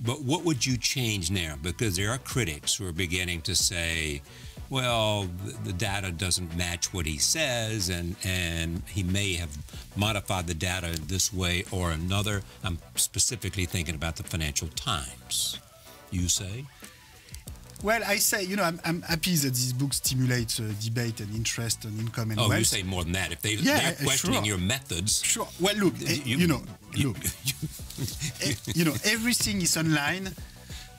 But what would you change now? Because there are critics who are beginning to say, well, the data doesn't match what he says, and he may have modified the data this way or another. I'm specifically thinking about the Financial Times. You say? Well, I say, you know, I'm happy that this book stimulates debate and interest and income and wealth. Oh, you say more than that. If they're questioning your methods. Sure. Well, look, you know, everything is online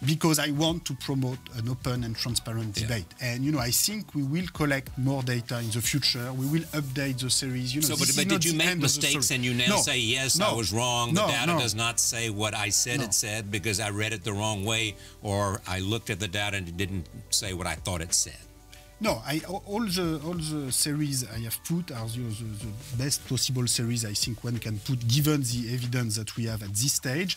because I want to promote an open and transparent debate. And, you know, I think we will collect more data in the future. We will update the series. You know, so, but did you make mistakes and you now say, yes, I was wrong. The data does not say what I said it said because I read it the wrong way, or I looked at the data and it didn't say what I thought it said? No, all the series I have put are the best possible series I think one can put, given the evidence that we have at this stage.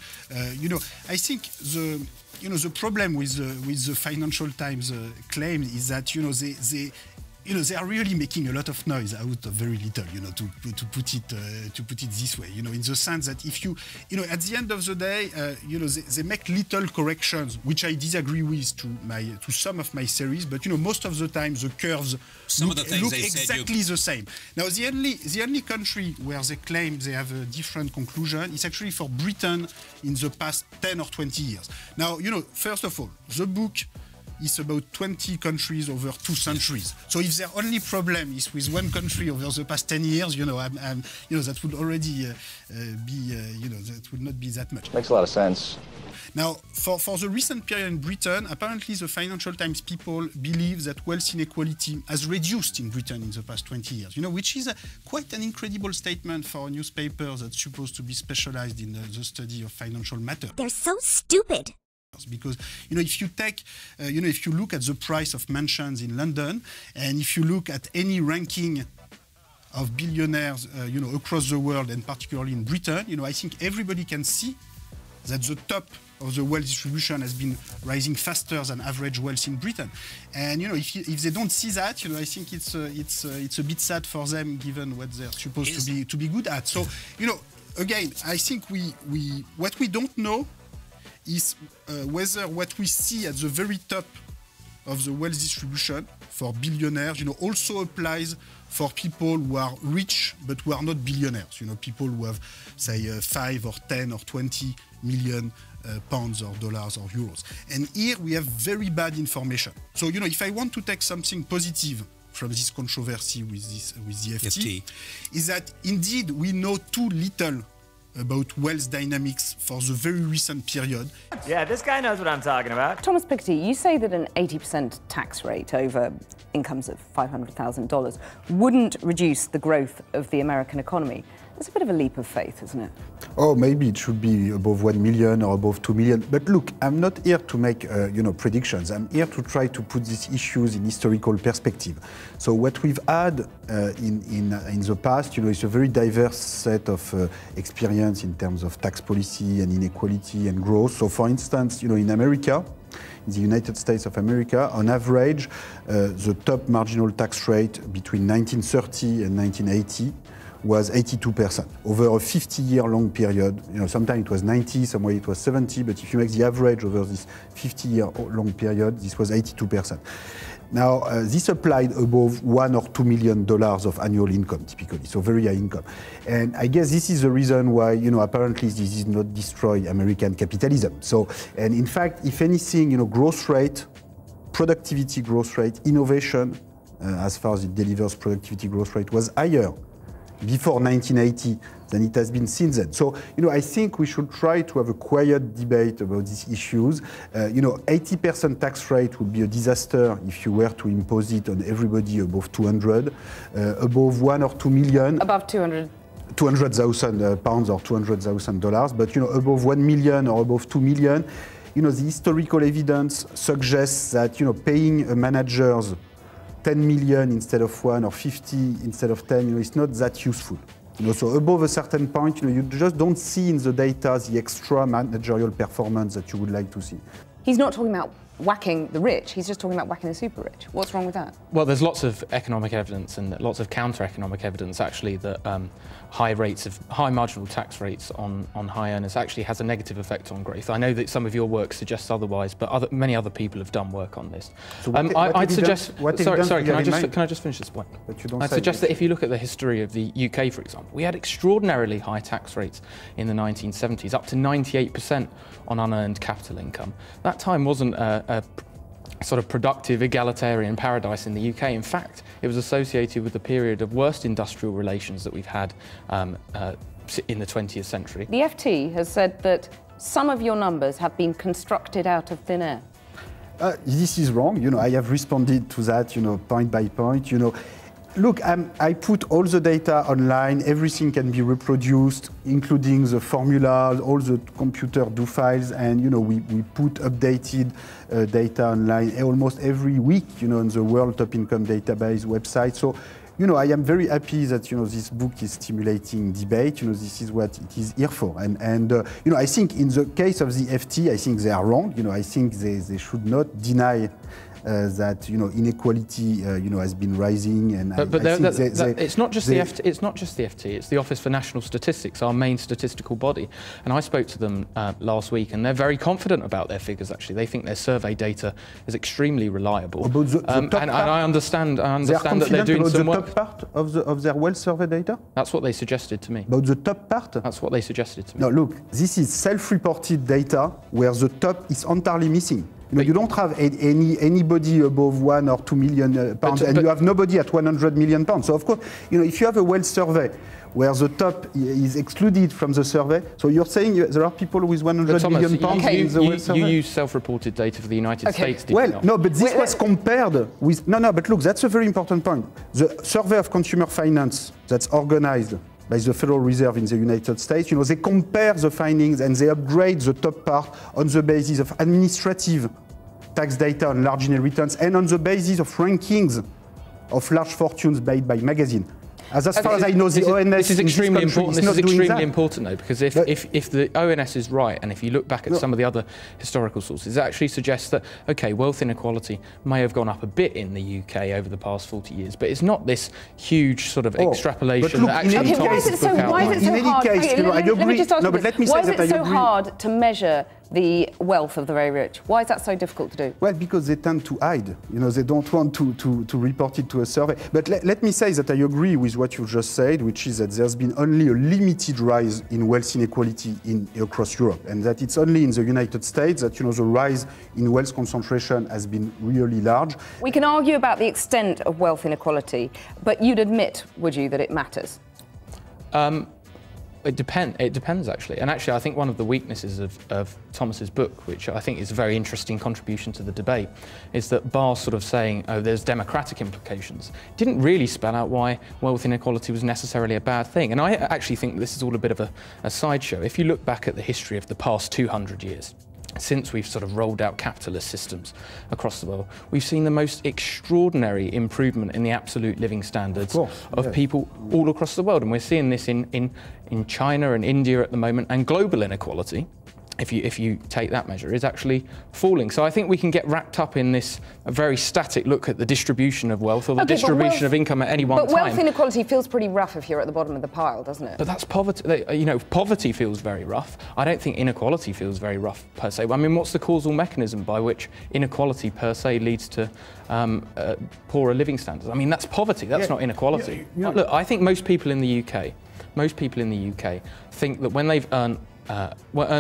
You know, I think the problem with the Financial Times claim is that they are really making a lot of noise out of very little. You know, to put it this way. You know, in the sense that if you at the end of the day, they make little corrections, which I disagree with to some of my series. But you know, most of the time the curves look exactly the same. Now, the only country where they claim they have a different conclusion is actually for Britain in the past 10 or 20 years. Now, you know, first of all, the book is about 20 countries over 2 centuries. So if their only problem is with one country over the past 10 years, you know, that would already that would not be that much. Makes a lot of sense. Now, for the recent period in Britain, apparently the Financial Times people believe that wealth inequality has reduced in Britain in the past 20 years, you know, which is quite an incredible statement for a newspaper that's supposed to be specialized in the study of financial matters. They're so stupid. Because, you know, if you take, if you look at the price of mansions in London, and if you look at any ranking of billionaires, across the world, and particularly in Britain, you know, I think everybody can see that the top of the wealth distribution has been rising faster than average wealth in Britain. And, you know, if they don't see that, you know, I think it's a bit sad for them, given what they're supposed to be good at. So, you know, again, I think what we don't know is whether what we see at the very top of the wealth distribution for billionaires, you know, also applies for people who are rich but who are not billionaires. You know, people who have, say, 5 or 10 or 20 million pounds or dollars or euros. And here we have very bad information. So, you know, if I want to take something positive from this controversy with the FT, is that indeed we know too little about wealth dynamics for the very recent period. Yeah, this guy knows what I'm talking about. Thomas Piketty, you say that an 80% tax rate over incomes of $500,000 wouldn't reduce the growth of the American economy. It's a bit of a leap of faith, isn't it? Oh, maybe it should be above 1 million or above 2 million. But look, I'm not here to make predictions. I'm here to try to put these issues in historical perspective. So what we've had in the past, you know, is a very diverse set of experience in terms of tax policy and inequality and growth. So, for instance, you know, in America, in the United States of America, on average, the top marginal tax rate between 1930 and 1980 was 82%. Over a 50-year-long period, you know, sometimes it was 90, somewhere it was 70, but if you make the average over this 50-year-long period, this was 82%. Now, this applied above $1 or $2 million of annual income, typically, so very high income. And I guess this is the reason why, you know, apparently this did not destroy American capitalism. So, and in fact, if anything, you know, growth rate, productivity growth rate, innovation, as far as it delivers productivity growth rate, was higher before 1980 than it has been since then. So, you know, I think we should try to have a quiet debate about these issues. You know, 80% tax rate would be a disaster if you were to impose it on everybody above 200, above 1 or 2 million. Above 200. 200,000 pounds or $200,000, but, you know, above 1 million or above 2 million, you know, the historical evidence suggests that, you know, paying a manager's 10 million instead of 1 or 50 instead of 10, you know, it's not that useful. You know, so above a certain point, you know, you just don't see in the data the extra managerial performance that you would like to see. He's not talking about whacking the rich, he's just talking about whacking the super rich. What's wrong with that? Well, there's lots of economic evidence and lots of counter-economic evidence, actually, that high marginal tax rates on high earners actually has a negative effect on growth. I know that some of your work suggests otherwise, but many other people have done work on this. So I'd suggest. Sorry, can I just finish this point? But you don't I'd say suggest this. that if you look at the history of the UK, for example, we had extraordinarily high tax rates in the 1970s, up to 98% on unearned capital income. That time wasn't a sort of productive egalitarian paradise in the UK. In fact, it was associated with the period of worst industrial relations that we've had in the 20th century. The FT has said that some of your numbers have been constructed out of thin air. This is wrong. You know, I have responded to that, you know, point by point. You know, look, I put all the data online. Everything can be reproduced, including the formulas, all the computer do files, and you know, we put updated data online almost every week. You know, on the World Top Income Database website. So, you know, I am very happy that, you know, this book is stimulating debate. You know, this is what it is here for. And you know, I think in the case of the FT, I think they are wrong. You know, I think they should not deny that, you know, inequality, you know, has been rising. And it's not just the FT. It's not just the FT. It's the Office for National Statistics, our main statistical body. And I spoke to them last week, and they're very confident about their figures. Actually, they think their survey data is extremely reliable. About the and I understand that they're doing some work. The top part of their wealth survey data? That's what they suggested to me. About the top part? That's what they suggested to me. No, look, this is self-reported data where the top is entirely missing. You know, you don't have anybody above 1 or 2 million pounds, and you have nobody at 100 million pounds. So of course, you know, if you have a wealth survey where the top is excluded from the survey, so you're saying there are people with 100 million pounds in the wealth survey? You use self-reported data for the United States, did you not? No, but this was compared with... No, but look, that's a very important point. The Survey of Consumer Finance that's organized by the Federal Reserve in the United States, you know, they compare the findings and they upgrade the top part on the basis of administrative tax data on large inheritance and on the basis of rankings of large fortunes made by magazine. As far as I know, the ONS this is extremely important. This is extremely important, though, because if the ONS is right, and if you look back at some of the other historical sources, it actually suggests that, okay, wealth inequality may have gone up a bit in the UK over the past 40 years, but it's not this huge sort of extrapolation that actually why is it so hard? Let me just ask you this. Why is it so hard to measure the wealth of the very rich? Why is that so difficult to do? Well, because they tend to hide. You know, they don't want to report it to a survey. But let me say that I agree with what you just said, which is that there's been only a limited rise in wealth inequality across Europe, and that it's only in the United States that, you know, the rise in wealth concentration has been really large. We can argue about the extent of wealth inequality, but you'd admit, would you, that it matters? It depends, actually. And actually, I think one of the weaknesses of Thomas's book, which I think is a very interesting contribution to the debate, is that Barr sort of saying, oh, there's democratic implications, didn't really spell out why wealth inequality was necessarily a bad thing. And I actually think this is all a bit of a sideshow. If you look back at the history of the past 200 years, since we've sort of rolled out capitalist systems across the world, we've seen the most extraordinary improvement in the absolute living standards of people all across the world. And we're seeing this in China and India at the moment, and global inequality, if you take that measure, is actually falling. So I think we can get wrapped up in this very static look at the distribution of wealth or the distribution of income at any one time. But wealth inequality feels pretty rough if you're at the bottom of the pile, doesn't it? But that's poverty. You know, poverty feels very rough. I don't think inequality feels very rough per se. I mean, what's the causal mechanism by which inequality per se leads to poorer living standards? I mean, that's poverty. That's not inequality. Look, I think most people in the UK think that when they've earned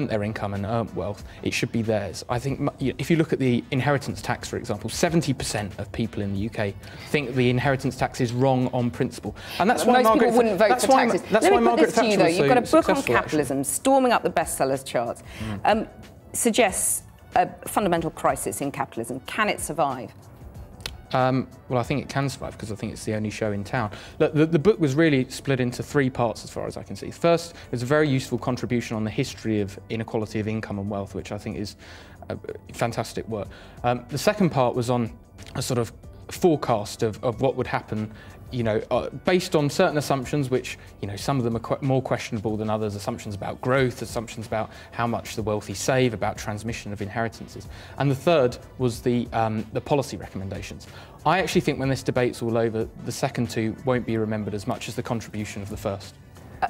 their income and earned wealth, it should be theirs. I think if you look at the inheritance tax, for example, 70% of people in the UK think the inheritance tax is wrong on principle. And that's why most people wouldn't vote for taxes. Let me put this to you, though. You've got a book on capitalism, storming up the bestsellers charts, suggests a fundamental crisis in capitalism. Can it survive? Well, I think it can survive because I think it's the only show in town. Look, the book was really split into 3 parts as far as I can see. First, it's a very useful contribution on the history of inequality of income and wealth, which I think is fantastic work. The second part was on a sort of forecast of what would happen, based on certain assumptions, which, some of them are more questionable than others, assumptions about growth, assumptions about how much the wealthy save, about transmission of inheritances. And the third was the policy recommendations. I actually think when this debate's all over, the second two won't be remembered as much as the contribution of the first.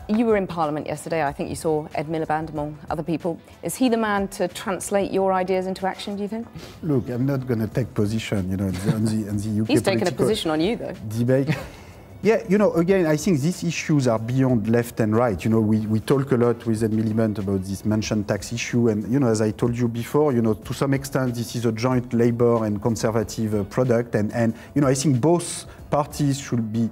You were in Parliament yesterday. I think you saw Ed Miliband among other people. Is he the man to translate your ideas into action, do you think? Look, I'm not going to take position, on the UK He's taken a position on you, though. Debate. Yeah, again, I think these issues are beyond left and right. We talk a lot with Ed Miliband about this mansion tax issue, and as I told you before, to some extent this is a joint Labour and Conservative product, and I think both parties should be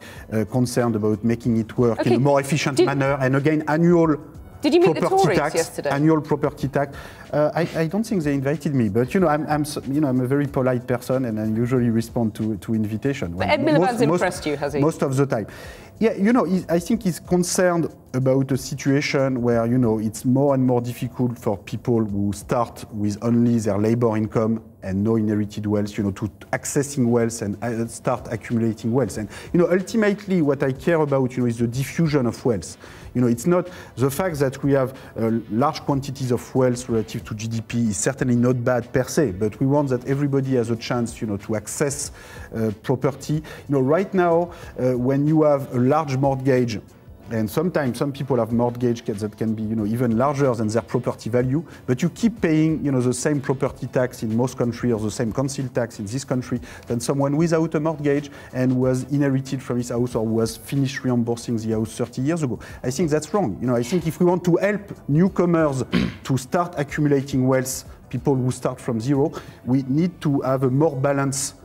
concerned about making it work in a more efficient manner. And again, annual Did you meet the property Tories tax, yesterday? annual property tax. I don't think they invited me, but I'm a very polite person, and I usually respond to invitation. But Ed Miliband's impressed you, has he? Most of the time. Yeah, I think he's concerned about a situation where, it's more and more difficult for people who start with only their labor income and no inherited wealth, to accessing wealth and start accumulating wealth. And, ultimately what I care about, is the diffusion of wealth. It's not the fact that we have large quantities of wealth relative to GDP is certainly not bad per se, but we want that everybody has a chance, to access property. Right now, when you have a large mortgage, and sometimes some people have mortgage that can be, even larger than their property value, but you keep paying, the same property tax in most countries or the same council tax in this country than someone without a mortgage and was inherited from his house or was finished reimbursing the house 30 years ago. I think that's wrong. I think if we want to help newcomers to start accumulating wealth, people who start from zero, we need to have a more balanced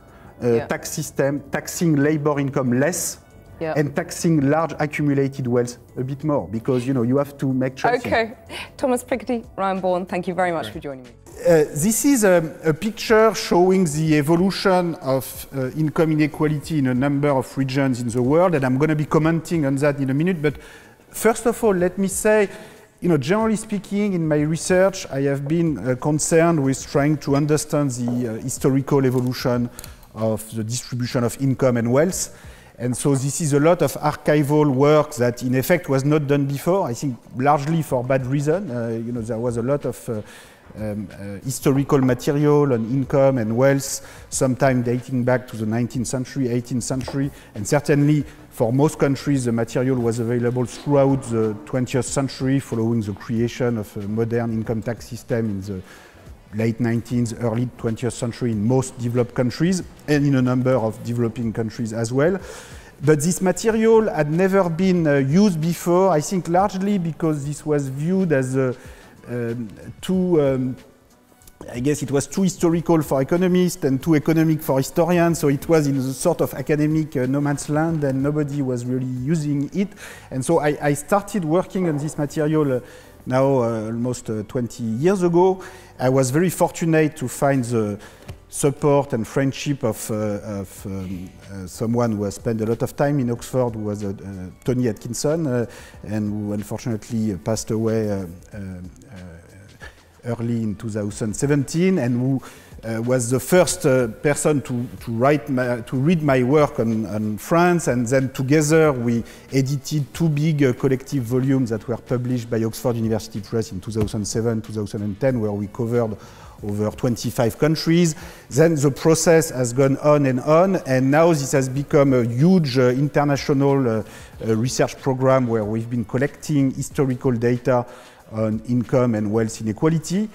tax system, taxing labor income less, and taxing large accumulated wealth a bit more, because you have to make choices. Okay, Thomas Piketty, Ryan Bourne, thank you very much for joining me. This is a picture showing the evolution of income inequality in a number of regions in the world, and I'm going to be commenting on that in a minute. But first of all, let me say, generally speaking, in my research, I have been concerned with trying to understand the historical evolution of the distribution of income and wealth. And so this is a lot of archival work that in effect was not done before, I think largely for bad reason. There was a lot of historical material on income and wealth, sometimes dating back to the 19th century, 18th century, and certainly for most countries the material was available throughout the 20th century following the creation of a modern income tax system in the late 19th, early 20th century in most developed countries and in a number of developing countries as well. But this material had never been used before, I think largely because this was viewed as I guess it was too historical for economists and too economic for historians, so it was in a sort of academic no man's land and nobody was really using it. And so I started working on this material now almost 20 years ago. I was very fortunate to find the support and friendship of someone who has spent a lot of time in Oxford, who was Tony Atkinson, and who unfortunately passed away early in 2017, and who was the first person to read my work on France, and then together we edited two big collective volumes that were published by Oxford University Press in 2007-2010, where we covered over 25 countries. Then the process has gone on, and now this has become a huge international research program where we've been collecting historical data on income and wealth inequality.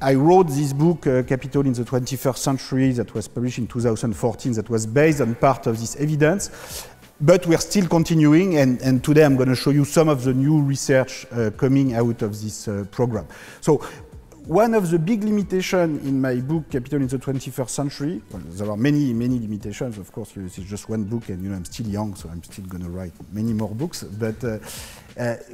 I wrote this book, Capital in the 21st Century, that was published in 2014, that was based on part of this evidence. But we're still continuing, and today I'm going to show you some of the new research coming out of this program. So one of the big limitations in my book, Capital in the 21st Century, well, there are many limitations, of course, this is just one book, and I'm still young, so I'm still going to write many more books, but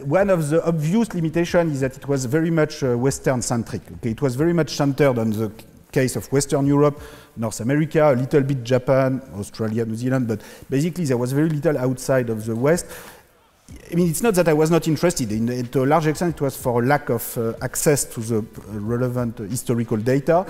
one of the obvious limitations is that it was very much Western-centric. Okay? It was very much centered on the case of Western Europe, North America, a little bit Japan, Australia, New Zealand, but basically there was very little outside of the West. I mean, it's not that I was not interested. To a large extent, it was for a lack of access to the relevant historical data.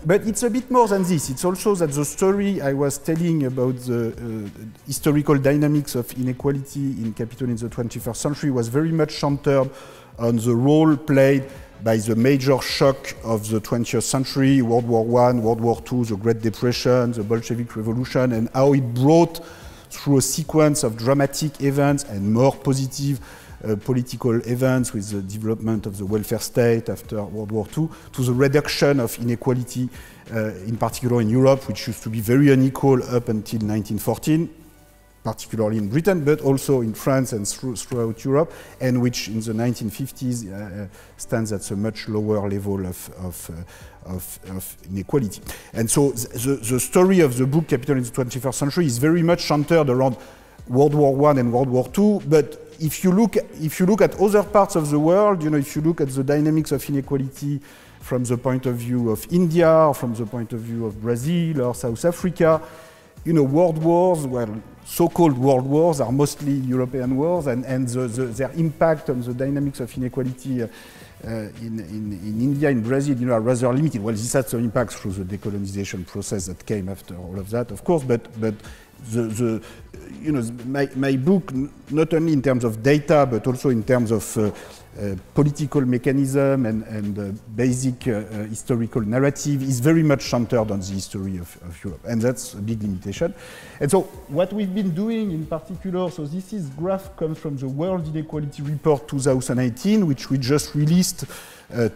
But it's a bit more than this. It's also that the story I was telling about the historical dynamics of inequality in capital in the 21st century was very much centered on the role played by the major shock of the 20th century, World War I, World War II, the Great Depression, the Bolshevik Revolution, and how it brought, through a sequence of dramatic events and more positive political events with the development of the welfare state after World War II, to the reduction of inequality, in particular in Europe, which used to be very unequal up until 1914, particularly in Britain, but also in France and throughout Europe, and which in the 1950s stands at a much lower level of inequality. And so the story of the book Capital in the 21st Century is very much centered around World War I and World War II, but if you look at other parts of the world, you know, if you look at the dynamics of inequality from the point of view of India, or from the point of view of Brazil or South Africa, you know, world wars, well, so-called world wars are mostly European wars, and their impact on the dynamics of inequality in India, in Brazil, you know, are rather limited. Well, this had some impacts through the decolonization process that came after all of that, of course, but you know, my book, not only in terms of data, but also in terms of political mechanism and basic historical narrative, is very much centered on the history of Europe, and that's a big limitation. And so what we've been doing in particular, so this graph comes from the World Inequality Report 2018, which we just released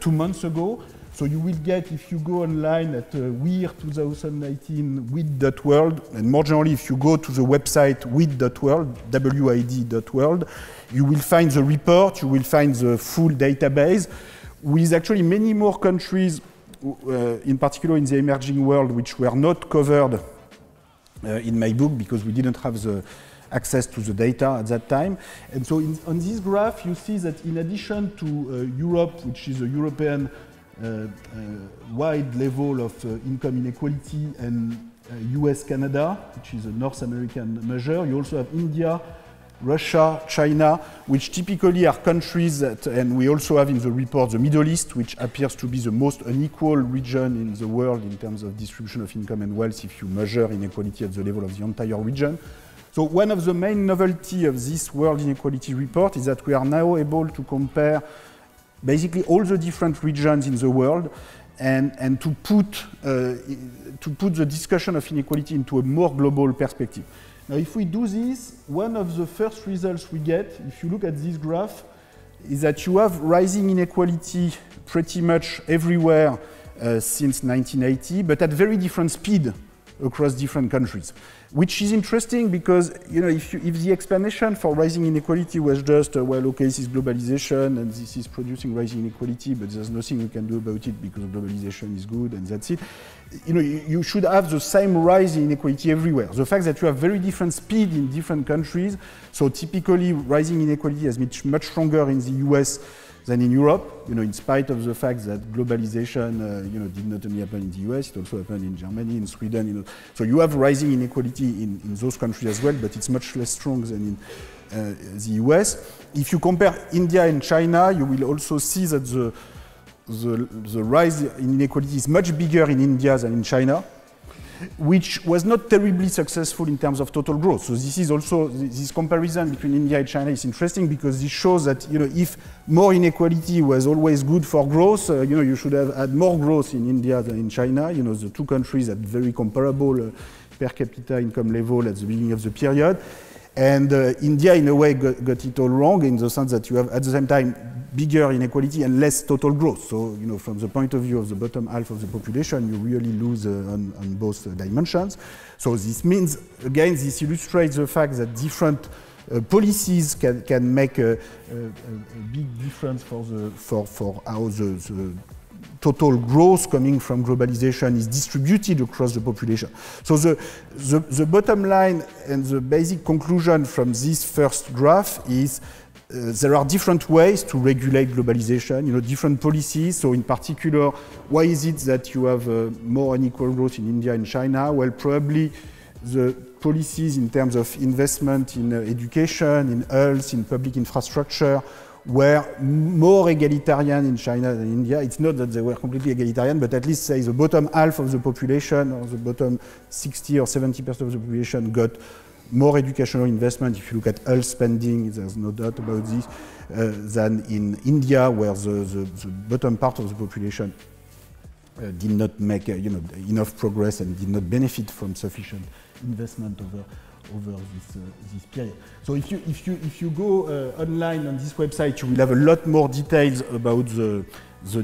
2 months ago. So you will get, if you go online at WIR 2019 WID.world, and more generally, if you go to the website WID.world, WID.world, you will find the report, you will find the full database, with actually many more countries, in particular in the emerging world, which were not covered in my book because we didn't have the access to the data at that time. And so on this graph, you see that in addition to Europe, which is a European wide level of income inequality, and US-Canada, which is a North American measure. You also have India, Russia, China, which typically are countries that, and we also have in the report the Middle East, which appears to be the most unequal region in the world in terms of distribution of income and wealth if you measure inequality at the level of the entire region. So one of the main novelty of this World Inequality Report is that we are now able to compare basically all the different regions in the world and to put the discussion of inequality into a more global perspective. Now, if we do this, one of the first results we get, if you look at this graph, is that you have rising inequality pretty much everywhere since 1980, but at very different speed across different countries, which is interesting because, you know, if the explanation for rising inequality was just, well, okay, this is globalization and this is producing rising inequality, but there's nothing we can do about it because globalization is good and that's it, you know, you should have the same rise in inequality everywhere. The fact that you have very different speed in different countries, so typically rising inequality has been much stronger in the US than in Europe, you know, in spite of the fact that globalization, you know, did not only happen in the US, it also happened in Germany, in Sweden, you know. So you have rising inequality in those countries as well, but it's much less strong than in the US. If you compare India and China, you will also see that the rise in inequality is much bigger in India than in China, which was not terribly successful in terms of total growth. So this is also, this comparison between India and China is interesting because this shows that, you know, if more inequality was always good for growth, you know, you should have had more growth in India than in China. You know, the two countries had very comparable per capita income level at the beginning of the period. And India, in a way, got it all wrong in the sense that you have, at the same time, bigger inequality and less total growth. So, you know, from the point of view of the bottom half of the population, you really lose on both dimensions. So this means, again, this illustrates the fact that different policies can make a big difference for how the total growth coming from globalization is distributed across the population. So the bottom line and the basic conclusion from this first graph is there are different ways to regulate globalization, you know, different policies. So in particular, why is it that you have more unequal growth in India and China? Well, probably the policies in terms of investment in education, in health, in public infrastructure, were more egalitarian in China than India. It's not that they were completely egalitarian, but at least say the bottom half of the population or the bottom 60 or 70% of the population got more educational investment. If you look at health spending, there's no doubt about this, than in India, where the bottom part of the population did not make enough progress and did not benefit from sufficient investment over this period. So if you go online on this website, you will have a lot more details about the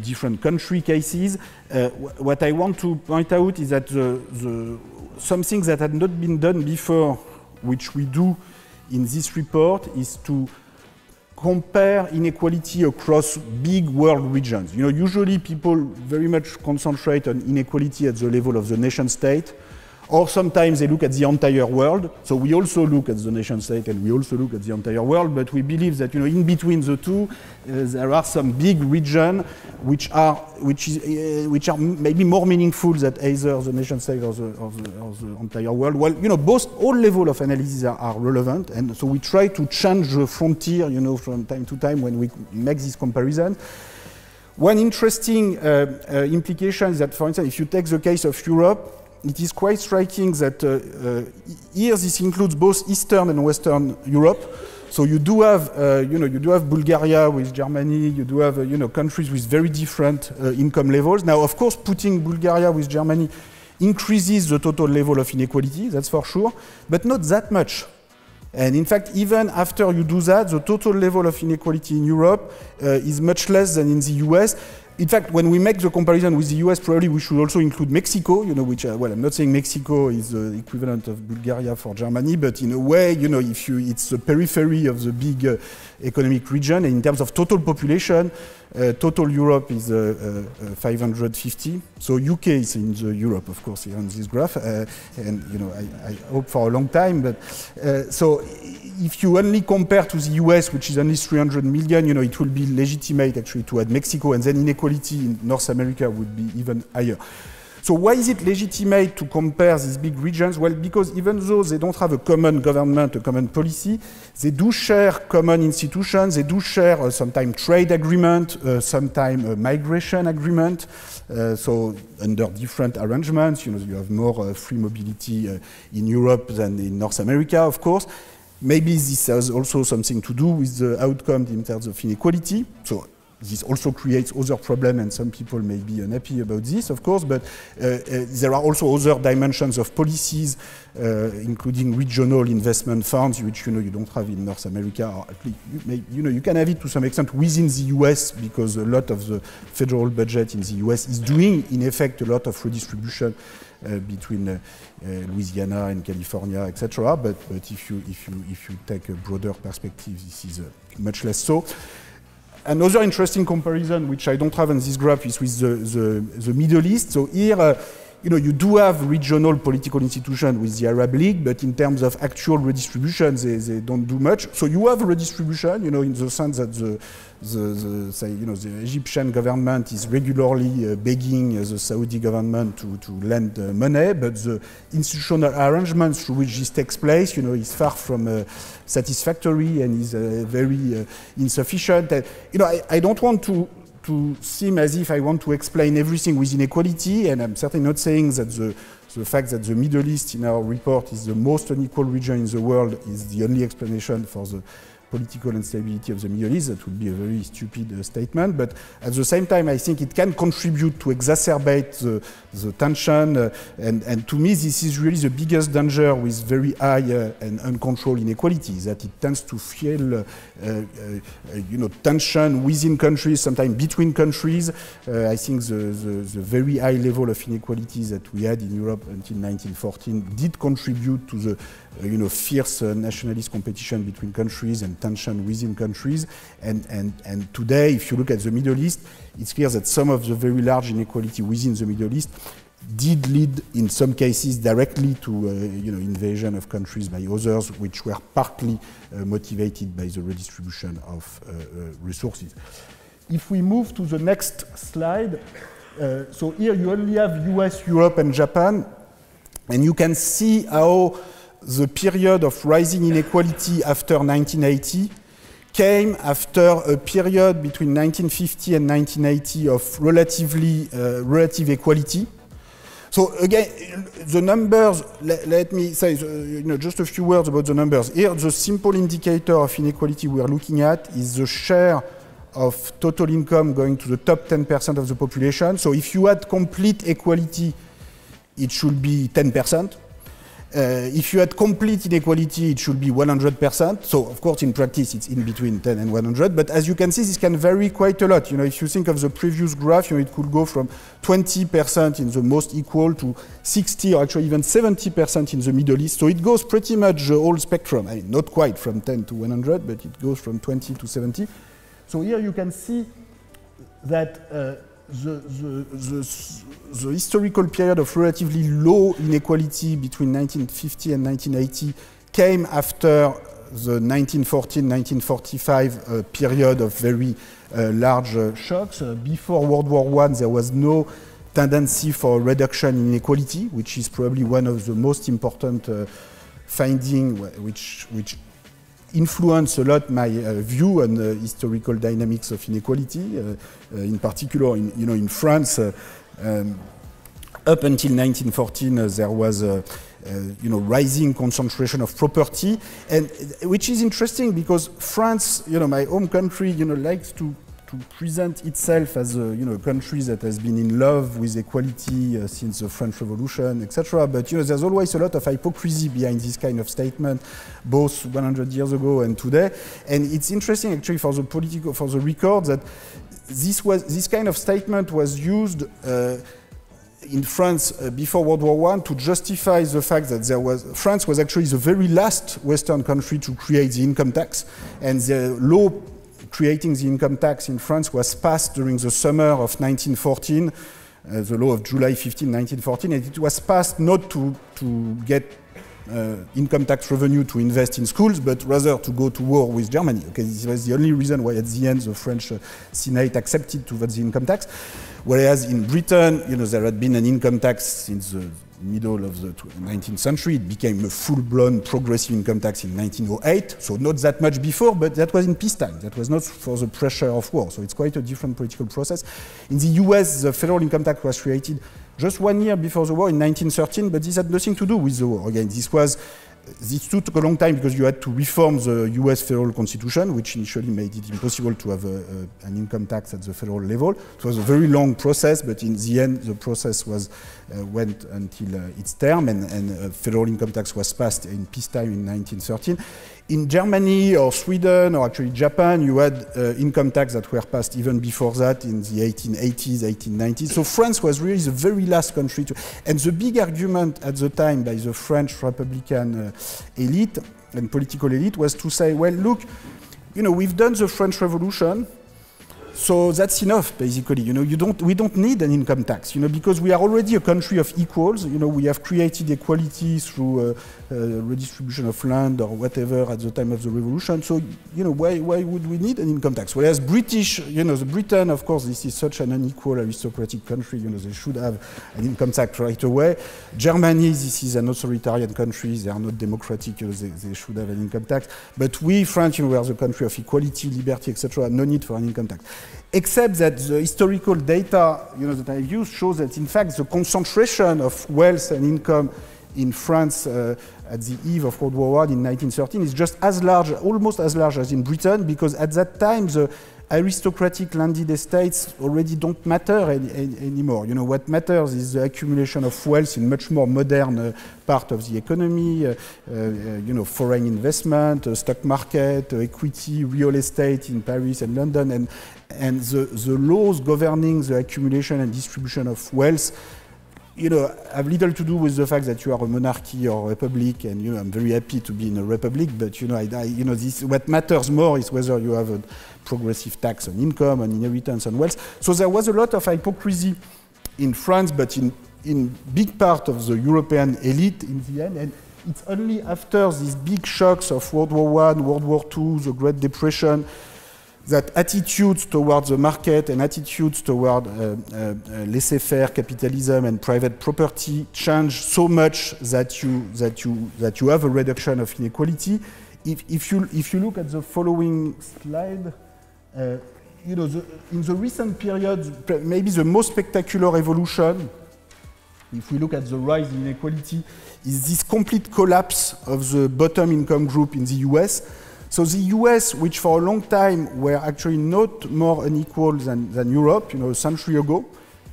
different country cases. What I want to point out is that some things that had not been done before, which we do in this report, is to compare inequality across big world regions. Usually people very much concentrate on inequality at the level of the nation state, or sometimes they look at the entire world. So we also look at the nation state and we also look at the entire world, but we believe that in between the two, there are some big regions which are maybe more meaningful than either the nation state or the entire world. Well, all levels of analysis are relevant, and so we try to change the frontier, from time to time when we make this comparison. One interesting implication is that, for instance, if you take the case of Europe, it is quite striking that here this includes both Eastern and Western Europe. So you do have, you do have Bulgaria with Germany. You do have, countries with very different income levels. Now, of course, putting Bulgaria with Germany increases the total level of inequality. That's for sure, but not that much. And in fact, even after you do that, the total level of inequality in Europe is much less than in the US. In fact, when we make the comparison with the US, probably we should also include Mexico, which, well, I'm not saying Mexico is the equivalent of Bulgaria for Germany, but in a way, it's the periphery of the big economic region. And in terms of total population, total Europe is 550. So UK is in the Europe, of course, here on this graph. And, I hope for a long time. But so if you only compare to the US, which is only 300 million, it will be legitimate actually to add Mexico, and then inequality in North America would be even higher. So why is it legitimate to compare these big regions? Well, because even though they don't have a common government, a common policy, they do share common institutions, they do share sometimes trade agreement, sometimes migration agreement. So under different arrangements, you have more free mobility in Europe than in North America, of course. Maybe this has also something to do with the outcome in terms of inequality. So this also creates other problems, and some people may be unhappy about this, of course, but there are also other dimensions of policies, including regional investment funds, which you don't have in North America, or at least you can have it to some extent within the US, because a lot of the federal budget in the US is doing, in effect, a lot of redistribution between Louisiana and California, etc. But if you take a broader perspective, this is much less so. Another interesting comparison, which I don't have on this graph, is with the Middle East. So here, you do have regional political institutions with the Arab League, but in terms of actual redistribution, they don't do much. So you have redistribution, in the sense that the Egyptian government is regularly begging the Saudi government to lend money, but the institutional arrangements through which this takes place, is far from satisfactory and is very insufficient. I don't want to seem as if I want to explain everything with inequality, and I'm certainly not saying that the fact that the Middle East in our report is the most unequal region in the world is the only explanation for the political instability of the Middle East. That would be a very stupid statement, but at the same time I think it can contribute to exacerbate the tension, and to me this is really the biggest danger with very high and uncontrolled inequality, that it tends to fuel tension within countries, sometimes between countries. I think the very high level of inequalities that we had in Europe until 1914 did contribute to the fierce nationalist competition between countries and tension within countries. And today, if you look at the Middle East, it's clear that some of the very large inequality within the Middle East did lead, in some cases, directly to invasion of countries by others, which were partly motivated by the redistribution of resources. If we move to the next slide, so here you only have US, Europe, and Japan. And you can see how the period of rising inequality after 1980 came after a period between 1950 and 1980 of relative equality. So again, the numbers, let me say just a few words about the numbers. Here, the simple indicator of inequality we are looking at is the share of total income going to the top 10% of the population. So if you had complete equality, it should be 10%. If you had complete inequality, it should be 100%. So, of course, in practice, it's in between 10 and 100. But as you can see, this can vary quite a lot. If you think of the previous graph, it could go from 20% in the most equal to 60 or actually even 70% in the Middle East. So it goes pretty much the whole spectrum. I mean, not quite from 10 to 100, but it goes from 20 to 70. So here you can see that the historical period of relatively low inequality between 1950 and 1980 came after the 1914-1945 period of very large shocks. Before World War I, there was no tendency for reduction in inequality, which is probably one of the most important findings which influence a lot my view on the historical dynamics of inequality. In particular, in France, up until 1914, there was rising concentration of property, and which is interesting because France, my home country, likes to present itself as a country that has been in love with equality since the French Revolution, etc. But there's always a lot of hypocrisy behind this kind of statement, both 100 years ago and today. And it's interesting actually for the record that this kind of statement was used in France before World War I to justify the fact that France was actually the very last Western country to create the income tax, and the law creating the income tax in France was passed during the summer of 1914, the law of July 15, 1914, and it was passed not to get income tax revenue to invest in schools, but rather to go to war with Germany. Okay, this was the only reason why at the end the French Senate accepted to vote the income tax. Whereas in Britain, there had been an income tax since the middle of the 19th century. It became a full-blown progressive income tax in 1908, so not that much before, but that was in peacetime. That was not for the pressure of war, so it's quite a different political process. In the US, the federal income tax was created just 1 year before the war in 1913, but this had nothing to do with the war. Again, this took a long time because you had to reform the US federal constitution, which initially made it impossible to have an income tax at the federal level. It was a very long process, but in the end, the process went until its term, and federal income tax was passed in peacetime in 1913. In Germany or Sweden or actually Japan, you had income tax that were passed even before that in the 1880s, 1890s. So France was really the very last country to... And the big argument at the time by the French Republican elite and political elite was to say, well, look, we've done the French Revolution, so that's enough, basically. We don't need an income tax, because we are already a country of equals. We have created equality through redistribution of land or whatever at the time of the revolution. So, why would we need an income tax? Whereas Britain, of course, this is such an unequal aristocratic country. They should have an income tax right away. Germany, this is an authoritarian country. They are not democratic. They should have an income tax. But we, France, we are the country of equality, liberty, etc. No need for an income tax. Except that the historical data that I've used shows that, in fact, the concentration of wealth and income in France at the eve of World War I in 1913 is just as large, almost as large as in Britain, because at that time the aristocratic landed estates already don't matter anymore. What matters is the accumulation of wealth in much more modern part of the economy, foreign investment, stock market, equity, real estate in Paris and London, and the laws governing the accumulation and distribution of wealth have little to do with the fact that you are a monarchy or a republic, and I'm very happy to be in a republic. But what matters more is whether you have a progressive tax on income, on inheritance, on wealth. So there was a lot of hypocrisy in France, but in big part of the European elite in the end. And it's only after these big shocks of World War I, World War II, the Great Depression, that attitudes towards the market and attitudes toward laissez-faire capitalism and private property change so much that you have a reduction of inequality. If you look at the following slide, you know, in the recent period, maybe the most spectacular evolution, if we look at the rise in inequality, is this complete collapse of the bottom income group in the US. So the US, which for a long time were actually not more unequal than Europe, you know, a century ago,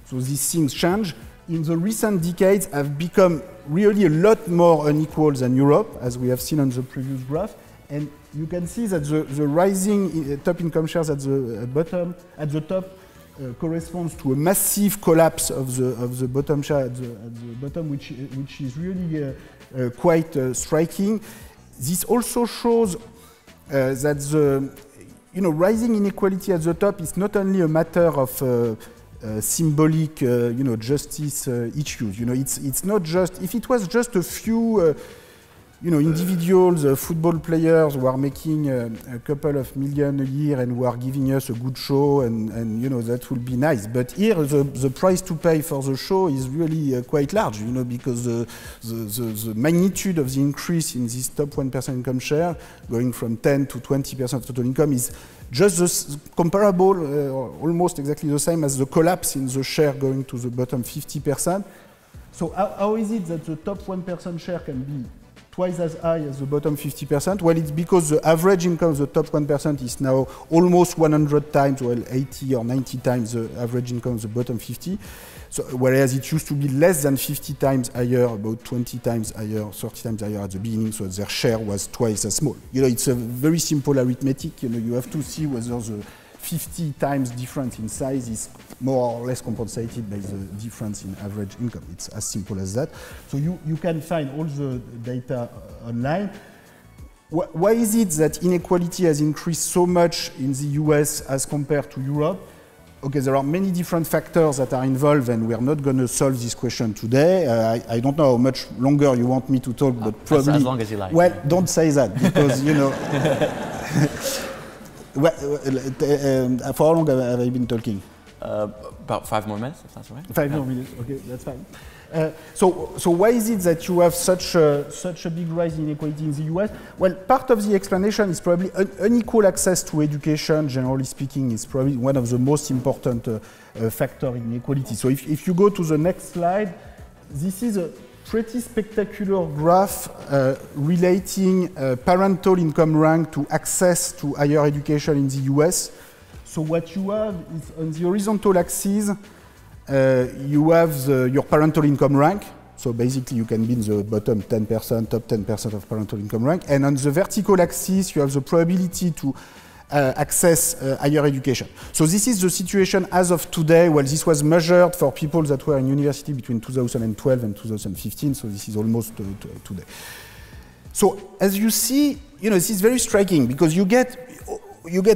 so these things change, in the recent decades have become really a lot more unequal than Europe, as we have seen on the previous graph. And you can see that the rising top income shares at the top, corresponds to a massive collapse of the bottom share at the bottom, which is really quite striking. This also shows that the rising inequality at the top is not only a matter of symbolic justice issues. You know, it's not just, if it was just a few individuals, football players who are making a couple of million a year and who are giving us a good show, and you know, that would be nice. But here, the price to pay for the show is really quite large, you know, because the magnitude of the increase in this top 1% income share, going from 10 to 20% of total income, is just comparable, or almost exactly the same as the collapse in the share going to the bottom 50%. So how is it that the top 1% share can be twice as high as the bottom 50%? Well, it's because the average income of the top 1% is now almost 100 times, well, 80 or 90 times the average income of the bottom 50. So, whereas it used to be less than 50 times higher, about 20 times higher, 30 times higher at the beginning, so their share was twice as small. You know, it's a very simple arithmetic. You know, you have to see whether the 50 times difference in size is more or less compensated by the difference in average income. It's as simple as that. So you can find all the data online. Why is it that inequality has increased so much in the US as compared to Europe? Okay, there are many different factors that are involved, and we are not going to solve this question today. I don't know how much longer you want me to talk, but probably... As long as you like. Well, don't say that, because, you know... Well, for how long have I been talking? About 5 more minutes, if that's all right. 5 more minutes, okay, that's fine. So why is it that you have such a big rise in inequality in the US? Well, part of the explanation is probably unequal access to education, generally speaking, is probably one of the most important factors in inequality. So if you go to the next slide, this is a pretty spectacular graph relating parental income rank to access to higher education in the US. So what you have is on the horizontal axis, you have your parental income rank. So basically you can be in the bottom 10%, top 10% of parental income rank. And on the vertical axis, you have the probability to access higher education. So this is the situation as of today. Well, this was measured for people that were in university between 2012 and 2015, so this is almost today. So as you see, you know, this is very striking because you get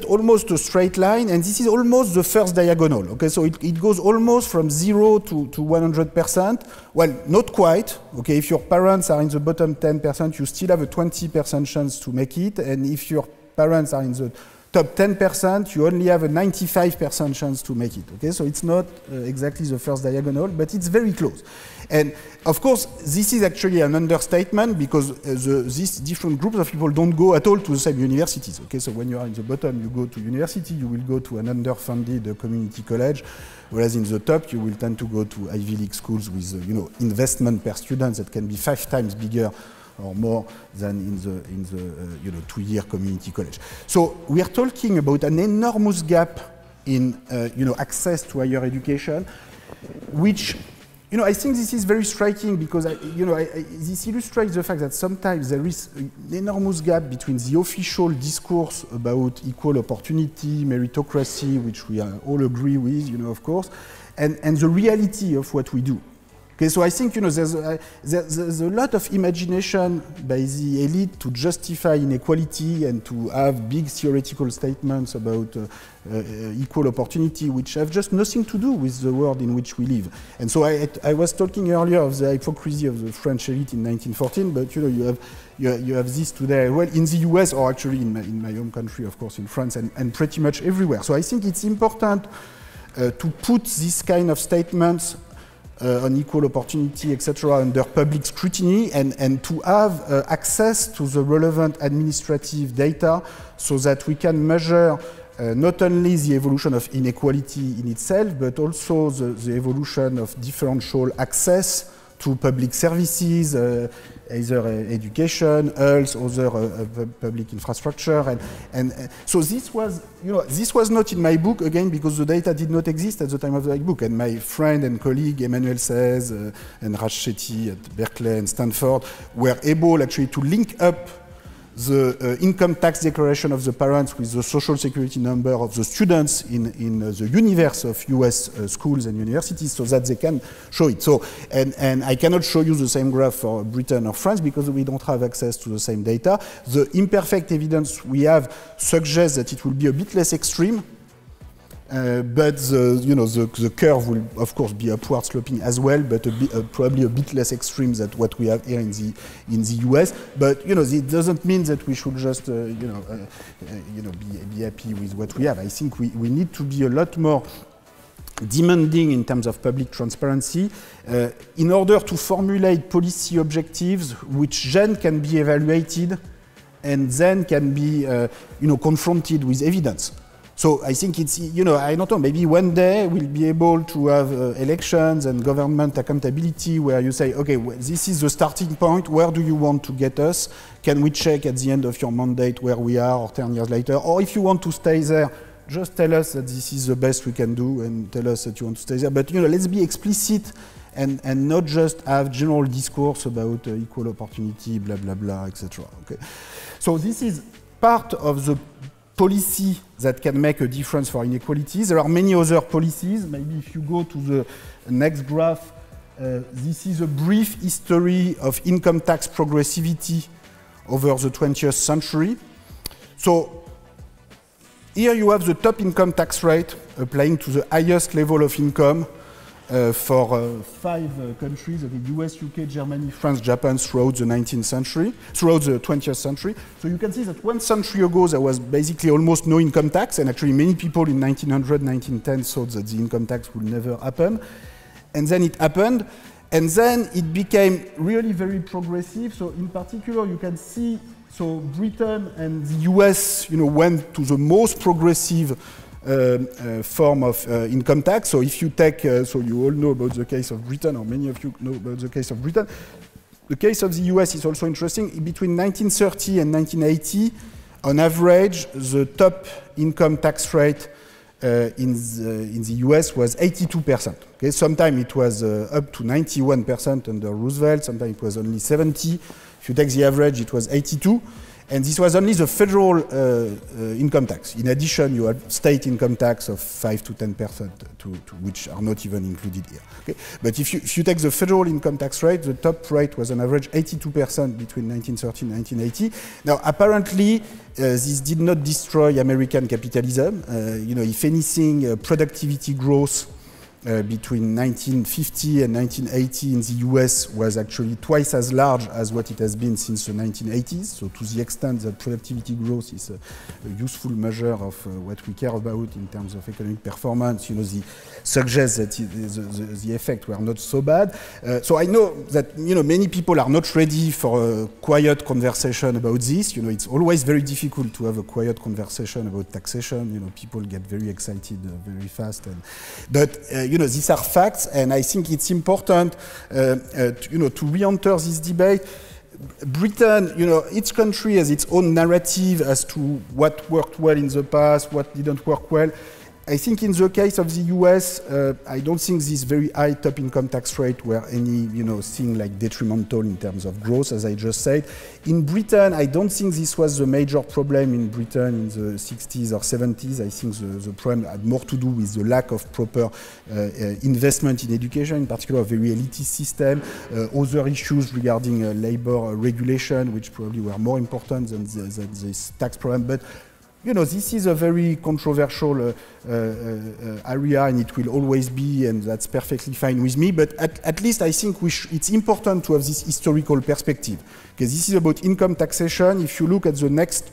almost a straight line, and this is almost the first diagonal. Okay, so it goes almost from 0 to 100%. Well, not quite. Okay, if your parents are in the bottom 10%, you still have a 20% chance to make it, and if your parents are in the top 10%, you only have a 95% chance to make it. Okay, so it's not exactly the first diagonal, but it's very close. And of course, this is actually an understatement because these different groups of people don't go at all to the same universities. Okay, so when you are in the bottom, you go to university, you will go to an underfunded community college, whereas in the top, you will tend to go to Ivy League schools with investment per student that can be 5 times bigger or more than in the 2-year community college. So we are talking about an enormous gap in access to higher education, which I think this is very striking because this illustrates the fact that sometimes there is an enormous gap between the official discourse about equal opportunity, meritocracy, which we all agree with, of course, and the reality of what we do. Okay, so I think there's a lot of imagination by the elite to justify inequality and to have big theoretical statements about equal opportunity, which have just nothing to do with the world in which we live. And so I was talking earlier of the hypocrisy of the French elite in 1914, but you have this today, well, in the US, or actually in my home country, of course, in France, and pretty much everywhere. So I think it's important to put this kind of statements on equal opportunity, etc., under public scrutiny, and to have access to the relevant administrative data so that we can measure not only the evolution of inequality in itself, but also the evolution of differential access to public services, either education, health, other public infrastructure, and so this was not in my book, again, because the data did not exist at the time of the book. And my friend and colleague Emmanuel Saez and Raj Chetty at Berkeley and Stanford were able actually to link up the income tax declaration of the parents with the social security number of the students in the universe of US schools and universities, so that they can show it. So, and I cannot show you the same graph for Britain or France because we don't have access to the same data. The imperfect evidence we have suggests that it will be a bit less extreme, but the curve will of course be upward sloping as well, but probably a bit less extreme than what we have here in the US. But it doesn't mean that we should just be happy with what we have. I think we need to be a lot more demanding in terms of public transparency in order to formulate policy objectives which then can be evaluated and then can be confronted with evidence. So I think it's, I don't know, maybe one day we'll be able to have elections and government accountability where you say, okay, well, this is the starting point, where do you want to get us? Can we check at the end of your mandate where we are, or 10 years later? Or if you want to stay there, just tell us that this is the best we can do and tell us that you want to stay there. But let's be explicit and not just have general discourse about equal opportunity, blah, blah, blah, etc. Okay? So this is part of the policy that can make a difference for inequalities. There are many other policies. Maybe if you go to the next graph, this is a brief history of income tax progressivity over the 20th century. So here you have the top income tax rate applying to the highest level of income for 5 countries, the US, UK, Germany, France, Japan, throughout the 19th century, throughout the 20th century. So you can see that 1 century ago there was basically almost no income tax, and actually many people in 1900, 1910 thought that the income tax would never happen. And then it happened, and then it became really very progressive. So in particular, you can see, so Britain and the US, went to the most progressive form of income tax. So if you take, so you all know about the case of Britain, or many of you know about the case of Britain. The case of the US is also interesting. Between 1930 and 1980, on average, the top income tax rate in the US was 82%. Okay? Sometimes it was up to 91% under Roosevelt, sometimes it was only 70. If you take the average, it was 82. And this was only the federal income tax. In addition, you have state income tax of 5 to 10%, to which are not even included here. Okay? But if you take the federal income tax rate, the top rate was on average 82% between 1930 and 1980. Now, apparently, this did not destroy American capitalism. If anything, productivity growth between 1950 and 1980 in the US was actually twice as large as what it has been since the 1980s. So to the extent that productivity growth is a useful measure of what we care about in terms of economic performance, the suggests that the effects were not so bad. So I know that many people are not ready for a quiet conversation about this. It's always very difficult to have a quiet conversation about taxation. People get very excited very fast, but these are facts, and I think it's important, to re-enter this debate. Britain, each country has its own narrative as to what worked well in the past, what didn't work well. I think in the case of the US, I don't think this very high top income tax rate were any, thing like detrimental in terms of growth, as I just said. In Britain, I don't think this was the major problem in Britain in the 60s or 70s. I think the problem had more to do with the lack of proper investment in education, in particular a very elitist system, other issues regarding labor regulation, which probably were more important than this tax problem. But this is a very controversial area, and it will always be, and that's perfectly fine with me. But at least I think it's important to have this historical perspective, because this is about income taxation. If you look at the next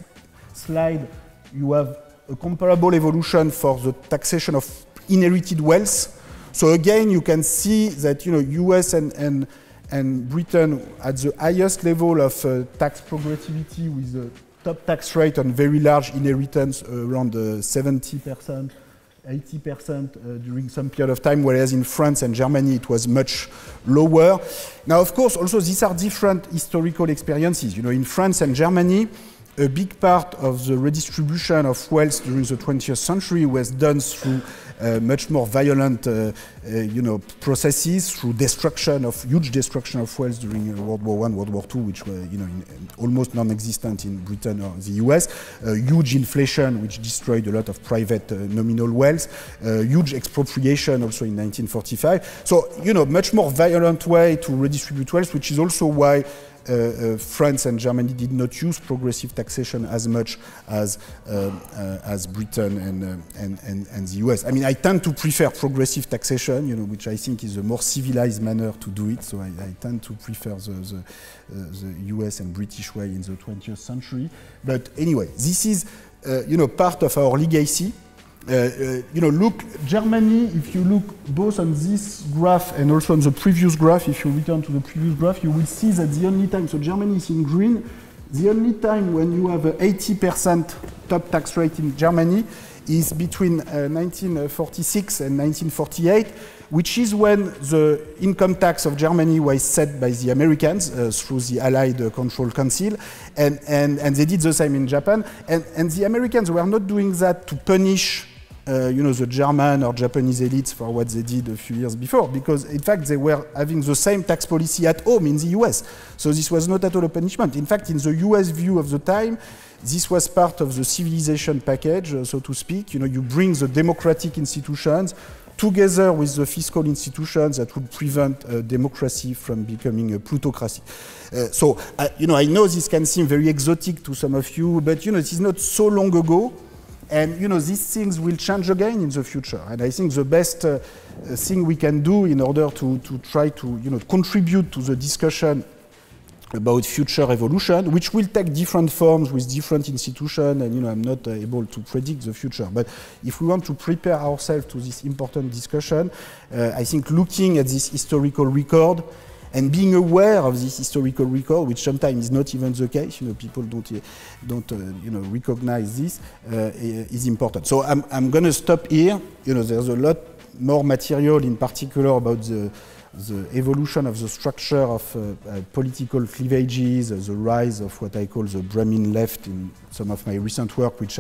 slide, you have a comparable evolution for the taxation of inherited wealth. So again, you can see that US and Britain at the highest level of tax progressivity, with the top tax rate on very large inheritance around 70%, 80% during some period of time, whereas in France and Germany it was much lower. Now, of course, also these are different historical experiences. In France and Germany, a big part of the redistribution of wealth during the 20th century was done through much more violent, processes, through huge destruction of wealth during World War I, World War II, which were, almost non-existent in Britain or the US. Huge inflation, which destroyed a lot of private nominal wealth. Huge expropriation also in 1945. So, much more violent way to redistribute wealth, which is also why France and Germany did not use progressive taxation as much as Britain and the US. I mean, I tend to prefer progressive taxation, which I think is a more civilized manner to do it. So I tend to prefer the US and British way in the 20th century. But anyway, this is part of our legacy. Look, Germany, if you look both on this graph and also on the previous graph, if you return to the previous graph, you will see that the only time, so Germany is in green, the only time when you have an 80% top tax rate in Germany is between 1946 and 1948, which is when the income tax of Germany was set by the Americans through the Allied Control Council, and they did the same in Japan. And the Americans were not doing that to punish the German or Japanese elites for what they did a few years before, because in fact they were having the same tax policy at home in the US. So this was not at all a punishment. In fact, in the US view of the time, this was part of the civilization package, so to speak. You bring the democratic institutions together with the fiscal institutions that would prevent democracy from becoming a plutocracy. So, I know this can seem very exotic to some of you, but, it is not so long ago. And, these things will change again in the future. And I think the best thing we can do in order to try to, contribute to the discussion about future evolution, which will take different forms with different institutions, and, I'm not able to predict the future. But if we want to prepare ourselves to this important discussion, I think looking at this historical record and being aware of this historical record, which sometimes is not even the case, people don't recognize this, is important. So I'm going to stop here. There's a lot more material, in particular about the evolution of the structure of political cleavages, the rise of what I call the Brahmin left in some of my recent work, which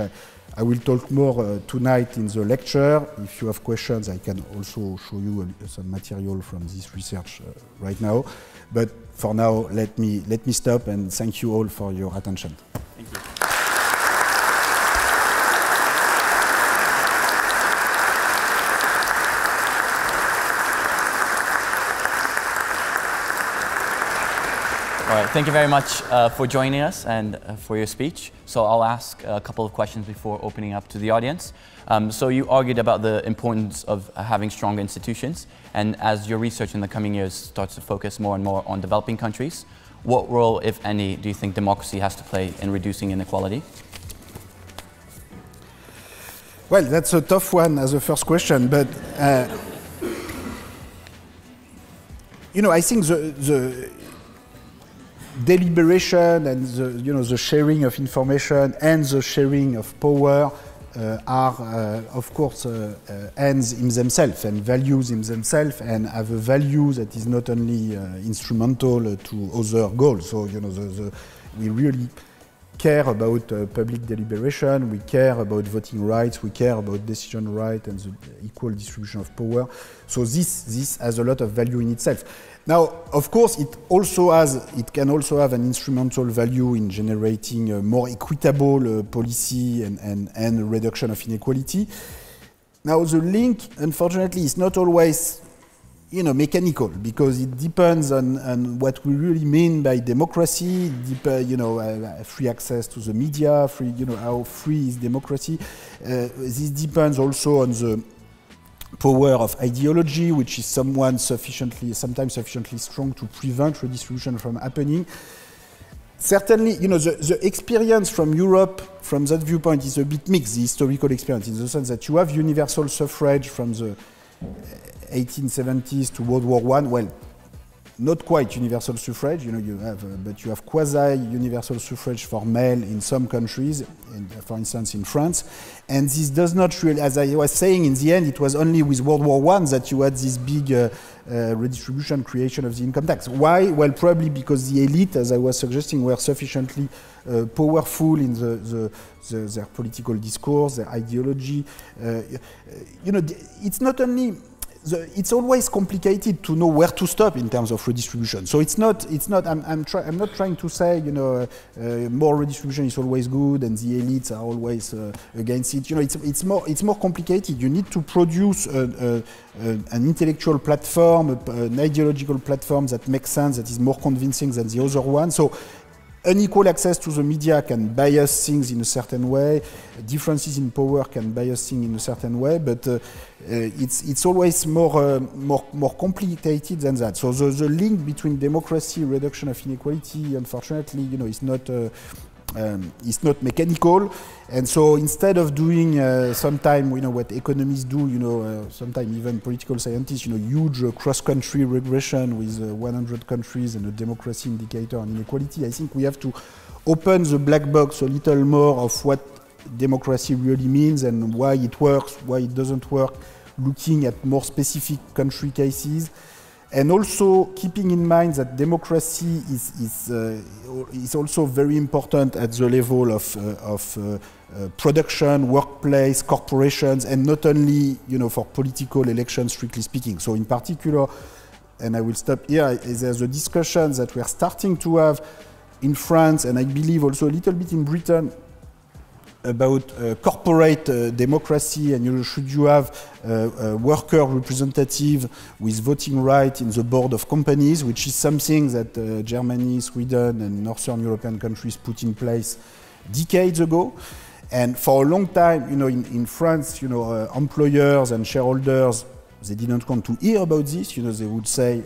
I will talk more tonight in the lecture. If you have questions, I can also show you some material from this research right now. But for now, let me stop, and thank you all for your attention. Thank you. All right, thank you very much for joining us and for your speech. So I'll ask a couple of questions before opening up to the audience. So you argued about the importance of having strong institutions, and as your research in the coming years starts to focus more and more on developing countries, what role, if any, do you think democracy has to play in reducing inequality? Well, that's a tough one as a first question, but I think the deliberation and the sharing of information and the sharing of power are, of course, ends in themselves and values in themselves, and have a value that is not only instrumental to other goals. So, we really care about public deliberation, we care about voting rights, we care about decision right and the equal distribution of power. So this has a lot of value in itself. Now, of course, it can also have an instrumental value in generating a more equitable policy and reduction of inequality. Now, the link, unfortunately, is not always mechanical, because it depends on what we really mean by democracy, free access to the media, how free is democracy. This depends also on the power of ideology, which is sometimes sufficiently strong to prevent redistribution from happening. Certainly, the experience from Europe, from that viewpoint, is a bit mixed, the historical experience, in the sense that you have universal suffrage from the 1870s to World War I. Well, not quite universal suffrage, but you have quasi-universal suffrage for male in some countries, for instance in France. And this does not really, as I was saying, in the end, it was only with World War I that you had this big redistribution, creation of the income tax. Why? Well, probably because the elite, as I was suggesting, were sufficiently powerful in their political discourse, their ideology. It's not only... it's always complicated to know where to stop in terms of redistribution. So it's not. I'm not trying to say more redistribution is always good and the elites are always against it. It's more complicated. You need to produce an intellectual platform, an ideological platform that makes sense, that is more convincing than the other one. So unequal access to the media can bias things in a certain way. Differences in power can bias things in a certain way, but it's always more complicated than that. So the link between democracy, reduction of inequality, unfortunately, is not mechanical. And so instead of doing sometimes, what economists do, sometimes even political scientists, huge cross-country regression with 100 countries and a democracy indicator on inequality, I think we have to open the black box a little more of what democracy really means and why it works, why it doesn't work, looking at more specific country cases. And also keeping in mind that democracy is also very important at the level of production, workplace, corporations, and not only for political elections, strictly speaking. So in particular, and I will stop here, there's a discussion that we're starting to have in France, and I believe also a little bit in Britain, about corporate democracy, and should you have a worker representative with voting right in the board of companies, which is something that Germany, Sweden, and Northern European countries put in place decades ago. And for a long time, in France, employers and shareholders, they didn't want to hear about this. They would say,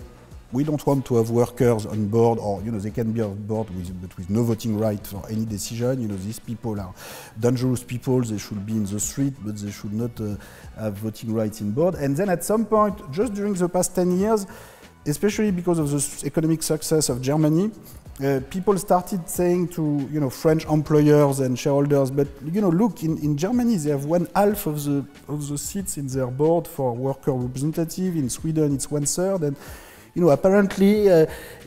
we don't want to have workers on board, or they can be on board but with no voting right for any decision. These people are dangerous people. They should be in the street, but they should not have voting rights in board. And then at some point, just during the past 10 years, especially because of the economic success of Germany, people started saying to French employers and shareholders, but look, in Germany they have 1/2 of the seats in their board for worker representative. In Sweden it's 1/3, and apparently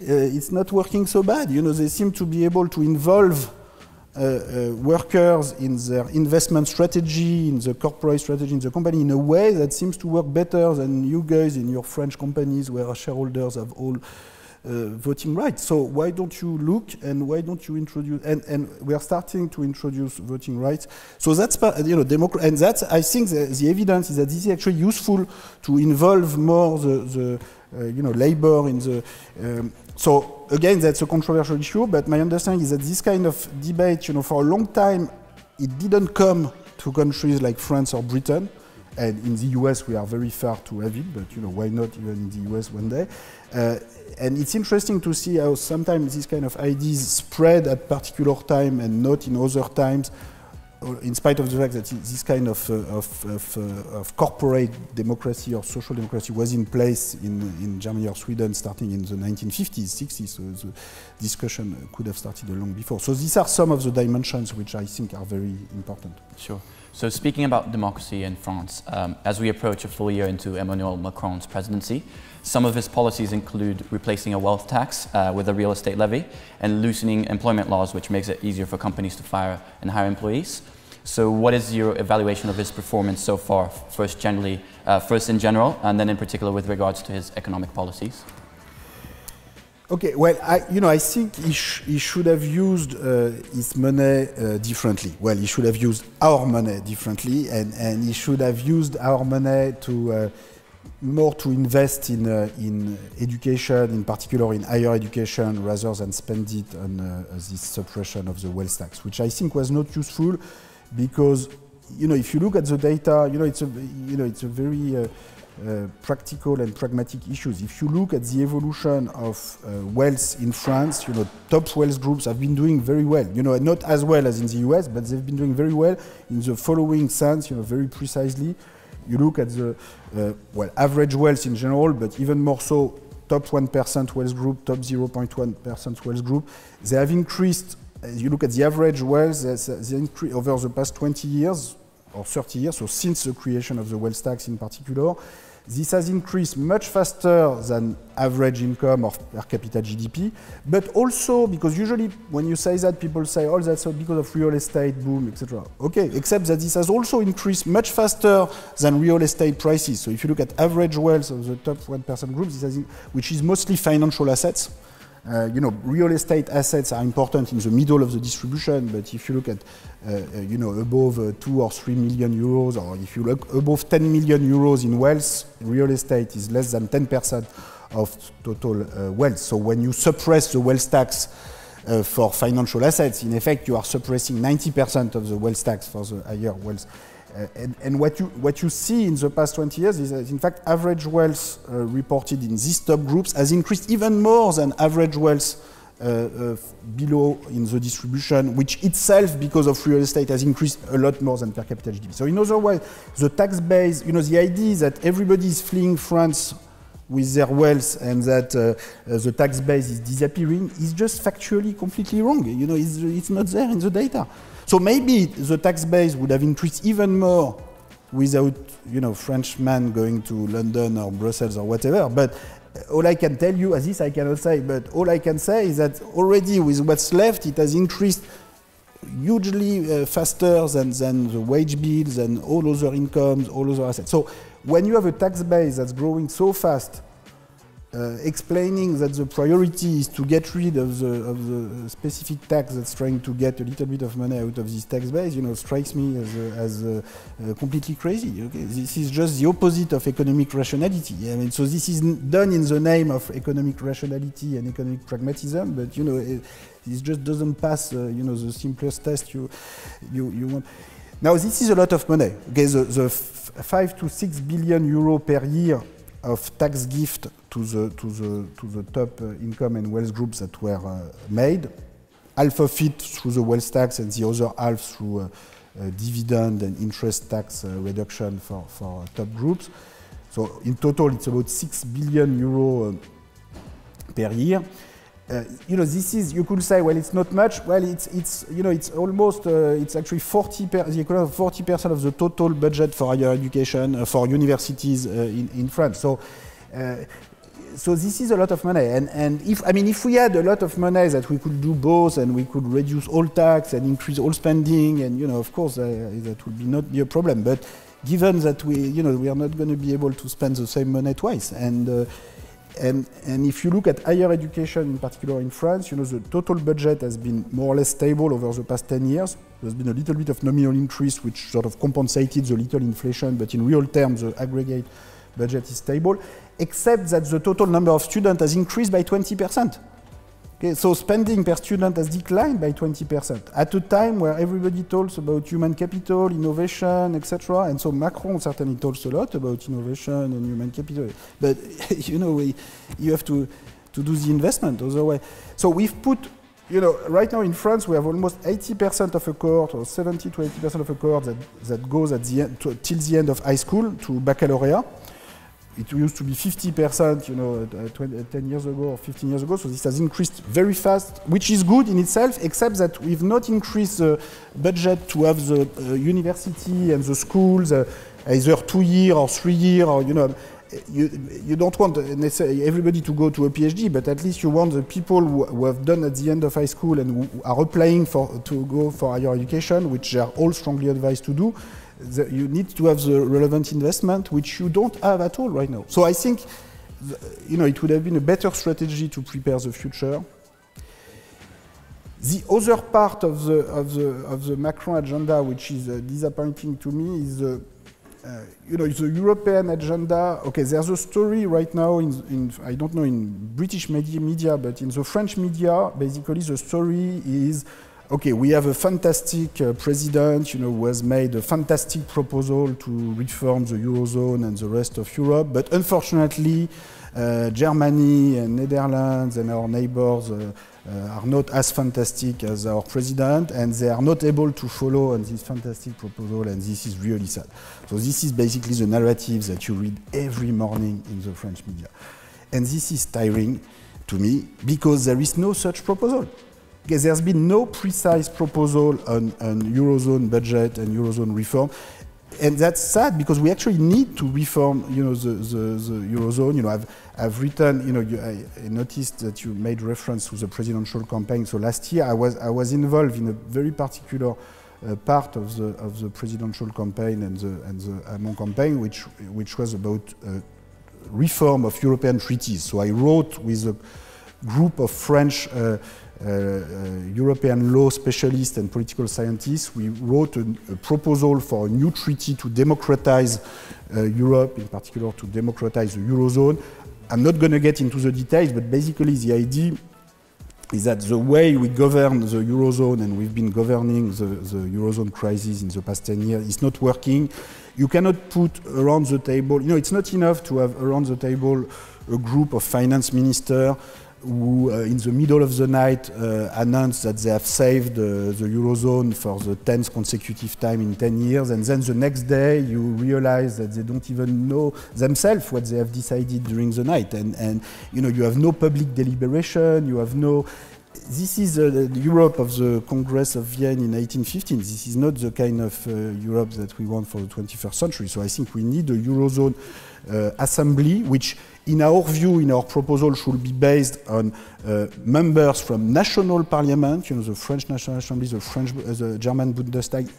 it's not working so bad. They seem to be able to involve workers in their investment strategy, in the corporate strategy, in the company, in a way that seems to work better than you guys in your French companies where shareholders have all voting rights. So why don't you look, and why don't you introduce, and we are starting to introduce voting rights. So that's and that's, I think the evidence is that this is actually useful to involve more the labor in the. So again, that's a controversial issue, but my understanding is that this kind of debate, for a long time, it didn't come to countries like France or Britain. And in the US, we are very far to have it, but why not even in the US one day? And it's interesting to see how sometimes these kind of ideas spread at particular time and not in other times, in spite of the fact that this kind of corporate democracy or social democracy was in place in Germany or Sweden starting in the 1950s, 60s, so the discussion could have started long before. So these are some of the dimensions which I think are very important. Sure. So speaking about democracy in France, as we approach a full year into Emmanuel Macron's presidency, some of his policies include replacing a wealth tax with a real estate levy and loosening employment laws, which makes it easier for companies to fire and hire employees. So what is your evaluation of his performance so far, first in general, and then in particular with regards to his economic policies? Okay, well, I think he should have used his money differently. Well, he should have used our money differently, and he should have used our money to more to invest in education, in particular in higher education, rather than spend it on this suppression of the wealth tax, which I think was not useful, because if you look at the data, it's a very practical and pragmatic issues. If you look at the evolution of wealth in France, top wealth groups have been doing very well. Not as well as in the US, but they've been doing very well in the following sense, very precisely. You look at the average wealth in general, but even more so, top 1% wealth group, top 0.1% wealth group. They have increased. You look at the average wealth, they increased over the past 20 years or 30 years, so since the creation of the wealth tax in particular. This has increased much faster than average income or per capita GDP, but also because usually when you say that, people say, oh, that's because of real estate boom, etc. Okay, except that this has also increased much faster than real estate prices. So if you look at average wealth of the top 1% group, which is mostly financial assets, real estate assets are important in the middle of the distribution, but if you look at, above 2 or 3 million euros, or if you look above 10 million euros in wealth, real estate is less than 10% of total wealth. So when you suppress the wealth tax for financial assets, in effect, you are suppressing 90% of the wealth tax for the higher wealth. And what you see in the past 20 years is that, in fact, average wealth reported in these top groups has increased even more than average wealth below in the distribution, which itself, because of real estate, has increased a lot more than per capita GDP. So in other words, the tax base, the idea is that everybody is fleeing France with their wealth and that the tax base is disappearing is just factually completely wrong. It's not there in the data. So maybe the tax base would have increased even more without, Frenchmen going to London or Brussels or whatever. But all I can tell you, as this I cannot say, but all I can say is that already with what's left, it has increased hugely faster than the wage bills and all other incomes, all other assets. So when you have a tax base that's growing so fast, explaining that the priority is to get rid of the specific tax that's trying to get a little bit of money out of this tax base, strikes me as completely crazy. Okay? This is just the opposite of economic rationality. I mean, so this is done in the name of economic rationality and economic pragmatism, but this just doesn't pass the simplest test you want. Now, this is a lot of money. Okay, the 5 to 6 billion euro per year of tax gift to the top income and wealth groups that were made, half of it through the wealth tax and the other half through dividend and interest tax reduction for top groups. So in total, it's about 6 billion euro per year. This is, you could say, well, it's not much. Well, it's almost, it's actually the equivalent of 40% of the total budget for higher education for universities in France. So this is a lot of money. And if we had a lot of money that we could do both, and we could reduce all tax and increase all spending, and of course that would not be a problem. But given that we are not going to be able to spend the same money twice, and if you look at higher education, in particular in France, the total budget has been more or less stable over the past 10 years. There's been a little bit of nominal increase, which sort of compensated the little inflation, but in real terms, the aggregate budget is stable, except that the total number of students has increased by 20%. Okay, so spending per student has declined by 20% at a time where everybody talks about human capital, innovation, etc. And so Macron certainly talks a lot about innovation and human capital. But you have to do the investment otherwise. So we've put, right now in France we have almost 80% of a cohort, or 70 to 80% of a cohort that goes at the end till the end of high school to baccalaureate. it used to be 50%, 10 years ago or 15 years ago. So this has increased very fast, which is good in itself, except that we've not increased the budget to have the university and the schools either 2 year or 3 year, or you don't want necessarily everybody to go to a PhD, but at least you want the people who have done at the end of high school and who are applying to go for higher education, which they are all strongly advised to do. You need to have the relevant investment, which you don't have at all right now. So I think, it would have been a better strategy to prepare the future. The other part of the Macron agenda, which is disappointing to me, is the European agenda. Okay, there's a story right now in I don't know in British media, but in the French media, basically the story is, okay, we have a fantastic president, who has made a fantastic proposal to reform the Eurozone and the rest of Europe, but unfortunately, Germany and Netherlands and our neighbors are not as fantastic as our president, and they are not able to follow on this fantastic proposal, and this is really sad. So this is basically the narrative that you read every morning in the French media. And this is tiring to me, because there is no such proposal. Because there's been no precise proposal on Eurozone budget and Eurozone reform. And that's sad, because we actually need to reform, the Eurozone. I've written, I noticed that you made reference to the presidential campaign. So last year I was involved in a very particular part of the presidential campaign and the Hamon campaign, which was about reform of European treaties. So I wrote with a group of French European law specialists and political scientists. We wrote a proposal for a new treaty to democratize Europe, in particular to democratize the Eurozone. I'm not going to get into the details, but basically the idea is that the way we govern the Eurozone, and we've been governing the Eurozone crisis in the past 10 years, is not working. You cannot put around the table, it's not enough to have around the table a group of finance ministers who in the middle of the night announced that they have saved the Eurozone for the 10th consecutive time in 10 years, and then the next day you realize that they don't even know themselves what they have decided during the night, and you have no public deliberation, you have no... This is the Europe of the Congress of Vienna in 1815. This is not the kind of Europe that we want for the 21st century. So I think we need a Eurozone assembly, which in our view, in our proposal, should be based on members from national parliament, the French National Assembly, the German Bundestag,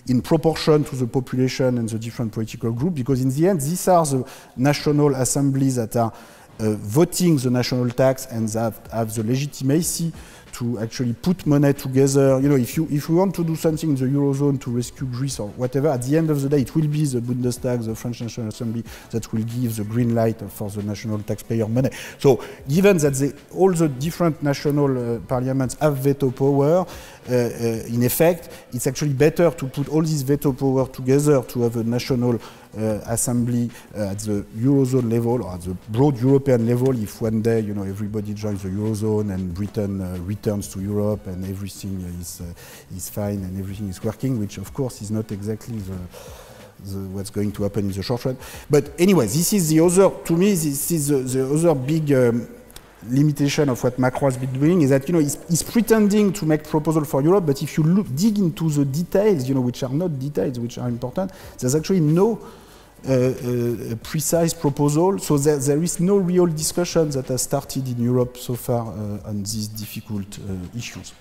in proportion to the population and the different political groups, because in the end, these are the national assemblies that are voting the national tax and that have the legitimacy to actually put money together. If we want to do something in the Eurozone to rescue Greece or whatever, at the end of the day, it will be the Bundestag, the French National Assembly, that will give the green light for the national taxpayer money. So given that all the different national parliaments have veto power, in effect, it's actually better to put all this veto power together to have a national assembly at the Eurozone level, or at the broad European level, if one day everybody joins the Eurozone and Britain returns to Europe and everything is fine and everything is working, which of course is not exactly what's going to happen in the short run. But anyway, this is the other, to me, this is the other big limitation of what Macron has been doing, is that he's pretending to make proposal for Europe, but if you dig into the details, which are not details, which are important, there's actually no precise proposal. So there is no real discussion that has started in Europe so far on these difficult issues.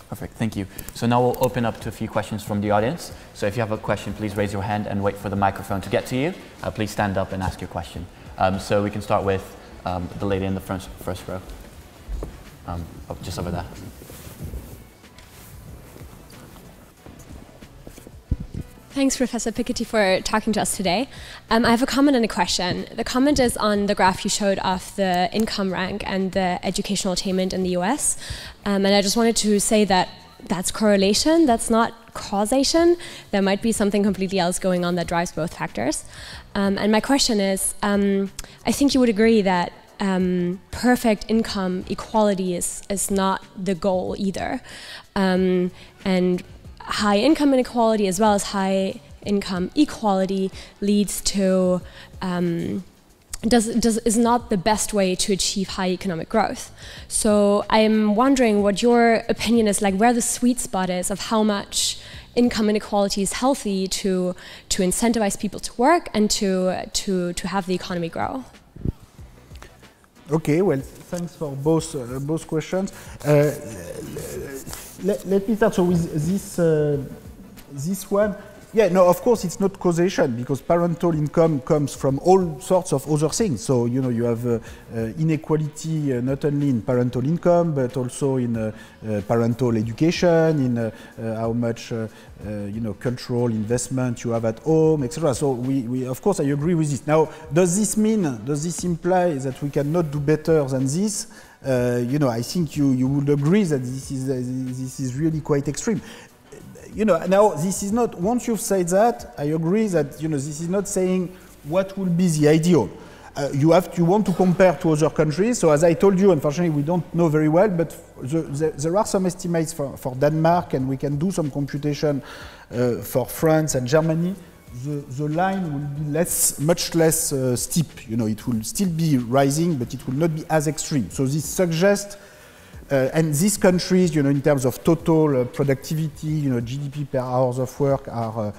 Perfect, thank you. So now we'll open up to a few questions from the audience. So if you have a question, please raise your hand and wait for the microphone to get to you. Please stand up and ask your question. So we can start with the lady in the first row, just over there. Thanks, Professor Piketty, for talking to us today. I have a comment and a question. The comment is on the graph you showed of the income rank and the educational attainment in the US. And I just wanted to say that that's correlation, that's not causation. There might be something completely else going on that drives both factors. And my question is, I think you would agree that perfect income equality is not the goal either. And high income inequality as well as high income equality leads to is not the best way to achieve high economic growth. So I'm wondering what your opinion is, like where the sweet spot is of how much income inequality is healthy to incentivize people to work and to have the economy grow. Okay, well, thanks for both questions. Let me start with this one. Yeah, no, of course it's not causation because parental income comes from all sorts of other things. So, you know, you have inequality not only in parental income, but also in parental education, in how much, you know, cultural investment you have at home, etc. So we, of course, I agree with this. Now, does this imply that we cannot do better than this? You know, I think you would agree that this is really quite extreme. You know, now this is not, once you've said that, I agree that, you know, this is not saying what will be the ideal. You want to compare to other countries. So as I told you, unfortunately, we don't know very well, but there are some estimates for Denmark, and we can do some computation for France and Germany. The line will be much less steep. You know, it will still be rising, but it will not be as extreme. So this suggests and these countries, you know, in terms of total productivity, you know, GDP per hours of work are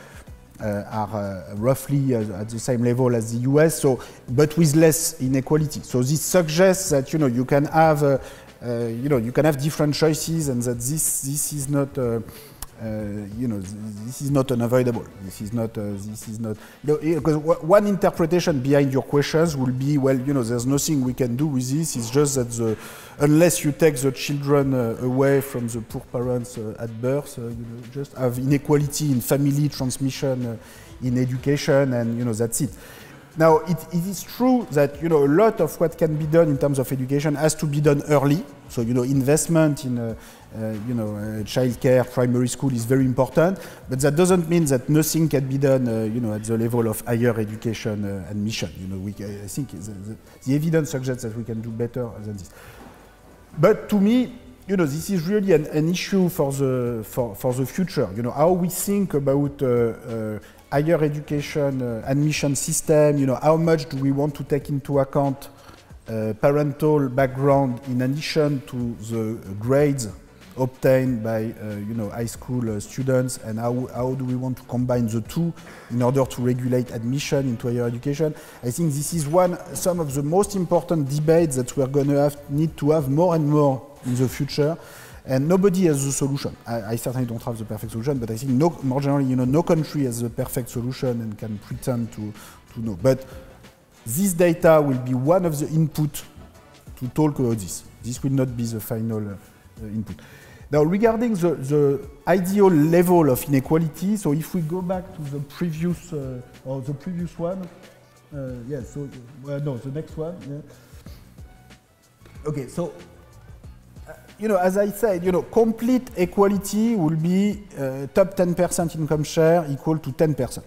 roughly at the same level as the US. So, but with less inequality. So this suggests that, you know, you can have, you know, you can have different choices, and that this is not. You know, this is not unavoidable. This is not. Because one interpretation behind your questions will be, well, you know, there's nothing we can do with this. It's just that unless you take the children away from the poor parents at birth, you know, just have inequality in family transmission, in education, and you know, that's it. Now, it is true that, you know, a lot of what can be done in terms of education has to be done early. So, you know, investment in, you know, childcare, primary school is very important. But that doesn't mean that nothing can be done, you know, at the level of higher education admission. You know, I think the evidence suggests that we can do better than this. But to me, you know, this is really an issue for the future. You know, how we think about higher education admission system, you know, how much do we want to take into account parental background in addition to the grades obtained by, you know, high school students, and how do we want to combine the two in order to regulate admission into higher education? I think this is some of the most important debates that we're going to need to have more and more in the future. And nobody has the solution. I certainly don't have the perfect solution, but I think more generally, you know, no country has the perfect solution and can pretend to know. But this data will be one of the input to talk about this. This will not be the final input. Now, regarding the ideal level of inequality, so if we go back to the previous or the previous one, yeah. So no, the next one. Yeah. Okay, so. You know, as I said, you know, complete equality will be top 10% income share equal to 10%.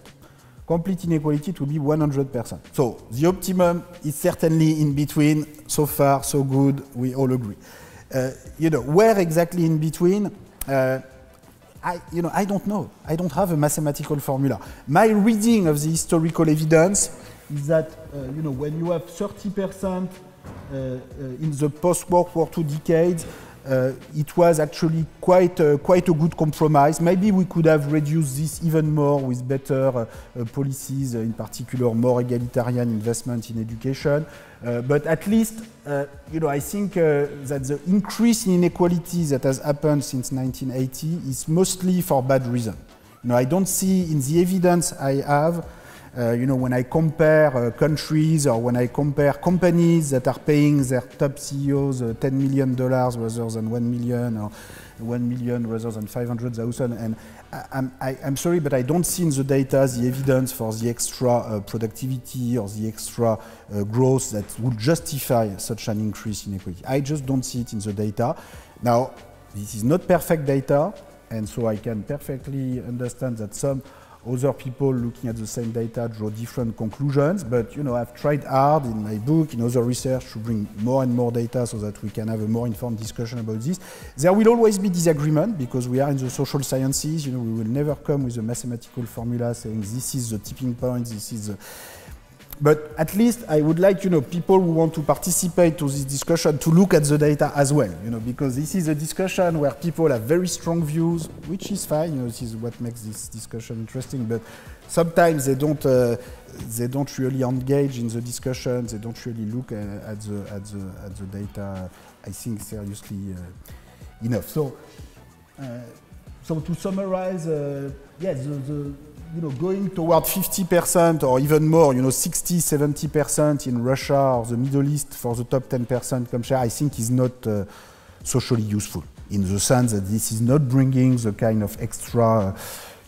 Complete inequality to be 100%. So the optimum is certainly in between. So far, so good. We all agree. You know, where exactly in between? I don't know. I don't have a mathematical formula. My reading of the historical evidence is that you know, when you have 30% in the post-World War II decades. It was actually quite a good compromise. Maybe we could have reduced this even more with better policies, in particular more egalitarian investment in education. But at least, you know, I think that the increase in inequality that has happened since 1980 is mostly for bad reason. You know, I don't see in the evidence I have. You know, when I compare countries or when I compare companies that are paying their top CEOs $10 million rather than 1 million or 1 million rather than 500,000, and I'm sorry, but I don't see in the data the evidence for the extra productivity or the extra growth that would justify such an increase in equity. I just don't see it in the data. Now, this is not perfect data, and so I can perfectly understand that some other people looking at the same data draw different conclusions, but you know, I've tried hard in my book, in other research, to bring more and more data so that we can have a more informed discussion about this. There will always be disagreement because we are in the social sciences. You know, we will never come with a mathematical formula saying this is the tipping point, this is the... But at least I would like, people who want to participate to this discussion to look at the data as well, because this is a discussion where people have very strong views, which is fine. This is what makes this discussion interesting. But sometimes they don't really engage in the discussion. They don't really look at the data, I think, seriously enough. So to summarize, yes, going toward 50% or even more, 60, 70% in Russia or the Middle East for the top 10% come share, I think is not socially useful in the sense that this is not bringing the kind of extra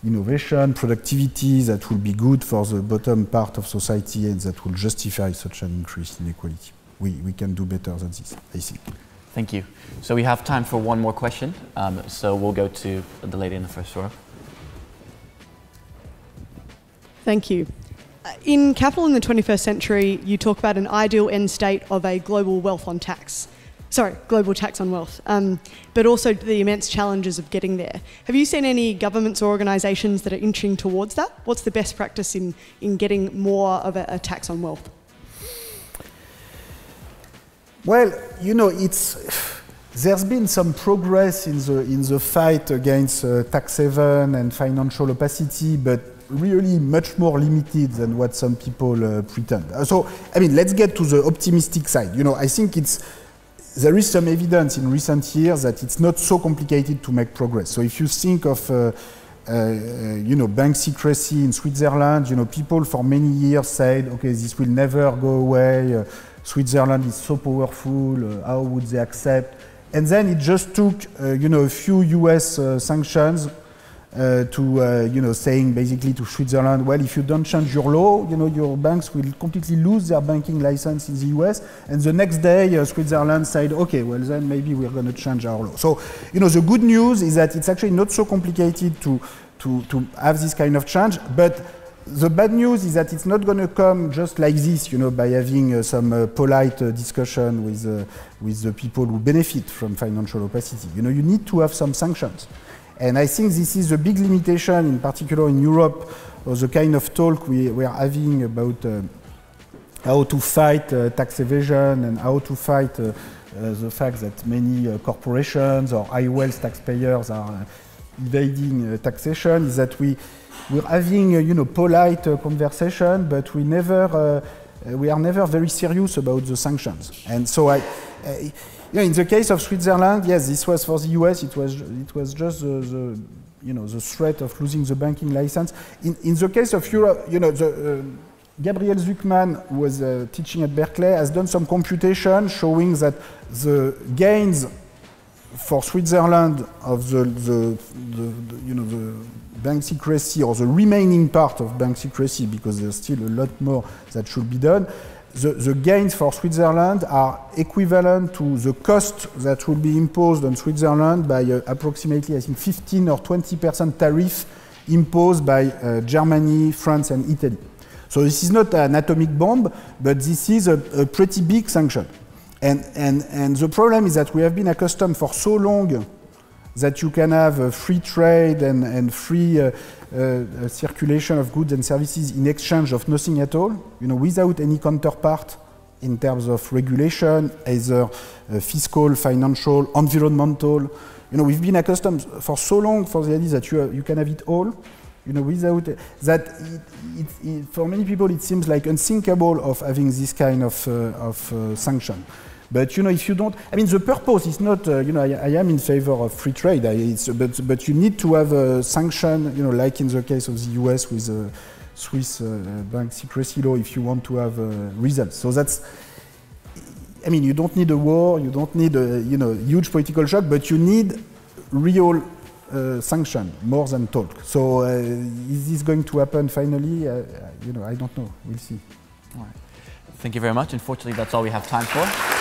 innovation, productivity that will be good for the bottom part of society and that will justify such an increase in equality. We can do better than this, I think. Thank you. So we have time for one more question. So we'll go to the lady in the first row. Thank you. In Capital in the 21st Century, you talk about an ideal end state of a global tax on wealth, but also the immense challenges of getting there. Have you seen any governments or organisations that are inching towards that? What's the best practice in getting more of a tax on wealth? Well, there's been some progress in the fight against tax haven and financial opacity, but really much more limited than what some people pretend. So, let's get to the optimistic side. I think there is some evidence in recent years that it's not so complicated to make progress. So if you think of, bank secrecy in Switzerland, people for many years said, okay, this will never go away. Switzerland is so powerful. How would they accept? And then it just took, a few US sanctions saying basically to Switzerland, well, if you don't change your law, your banks will completely lose their banking license in the US. And the next day, Switzerland said, okay, well, then maybe we're going to change our law. So, the good news is that it's actually not so complicated to have this kind of change. But the bad news is that it's not going to come just like this, by having some polite discussion with the people who benefit from financial opacity. You need to have some sanctions. And I think this is a big limitation, in particular in Europe, of the kind of talk we are having about how to fight tax evasion and how to fight the fact that many corporations or high wealth taxpayers are evading taxation, is that we're having polite conversation, but we are never very serious about the sanctions. And so in the case of Switzerland, yes, this was for the US. It was just the threat of losing the banking license. In the case of Europe, Gabriel Zuckman, who was teaching at Berkeley, has done some computation showing that the gains for Switzerland of the bank secrecy, or the remaining part of bank secrecy, because there's still a lot more that should be done. The gains for Switzerland are equivalent to the cost that will be imposed on Switzerland by approximately, I think, 15 or 20% tariff imposed by Germany, France, and Italy. So this is not an atomic bomb, but this is a pretty big sanction. And the problem is that we have been accustomed for so long that you can have free trade and free circulation of goods and services in exchange of nothing at all, without any counterpart in terms of regulation, either fiscal, financial, environmental. We've been accustomed for so long for the idea that you can have it all, without that. For many people, it seems like unthinkable of having this kind of sanction. But if you don't, the purpose is not. I am in favor of free trade. But you need to have a sanction. Like in the case of the US with the Swiss bank secrecy law, if you want to have results. So that's. You don't need a war. You don't need a huge political shock. But you need real sanction more than talk. So is this going to happen finally? I don't know. We'll see. All right. Thank you very much. Unfortunately, that's all we have time for.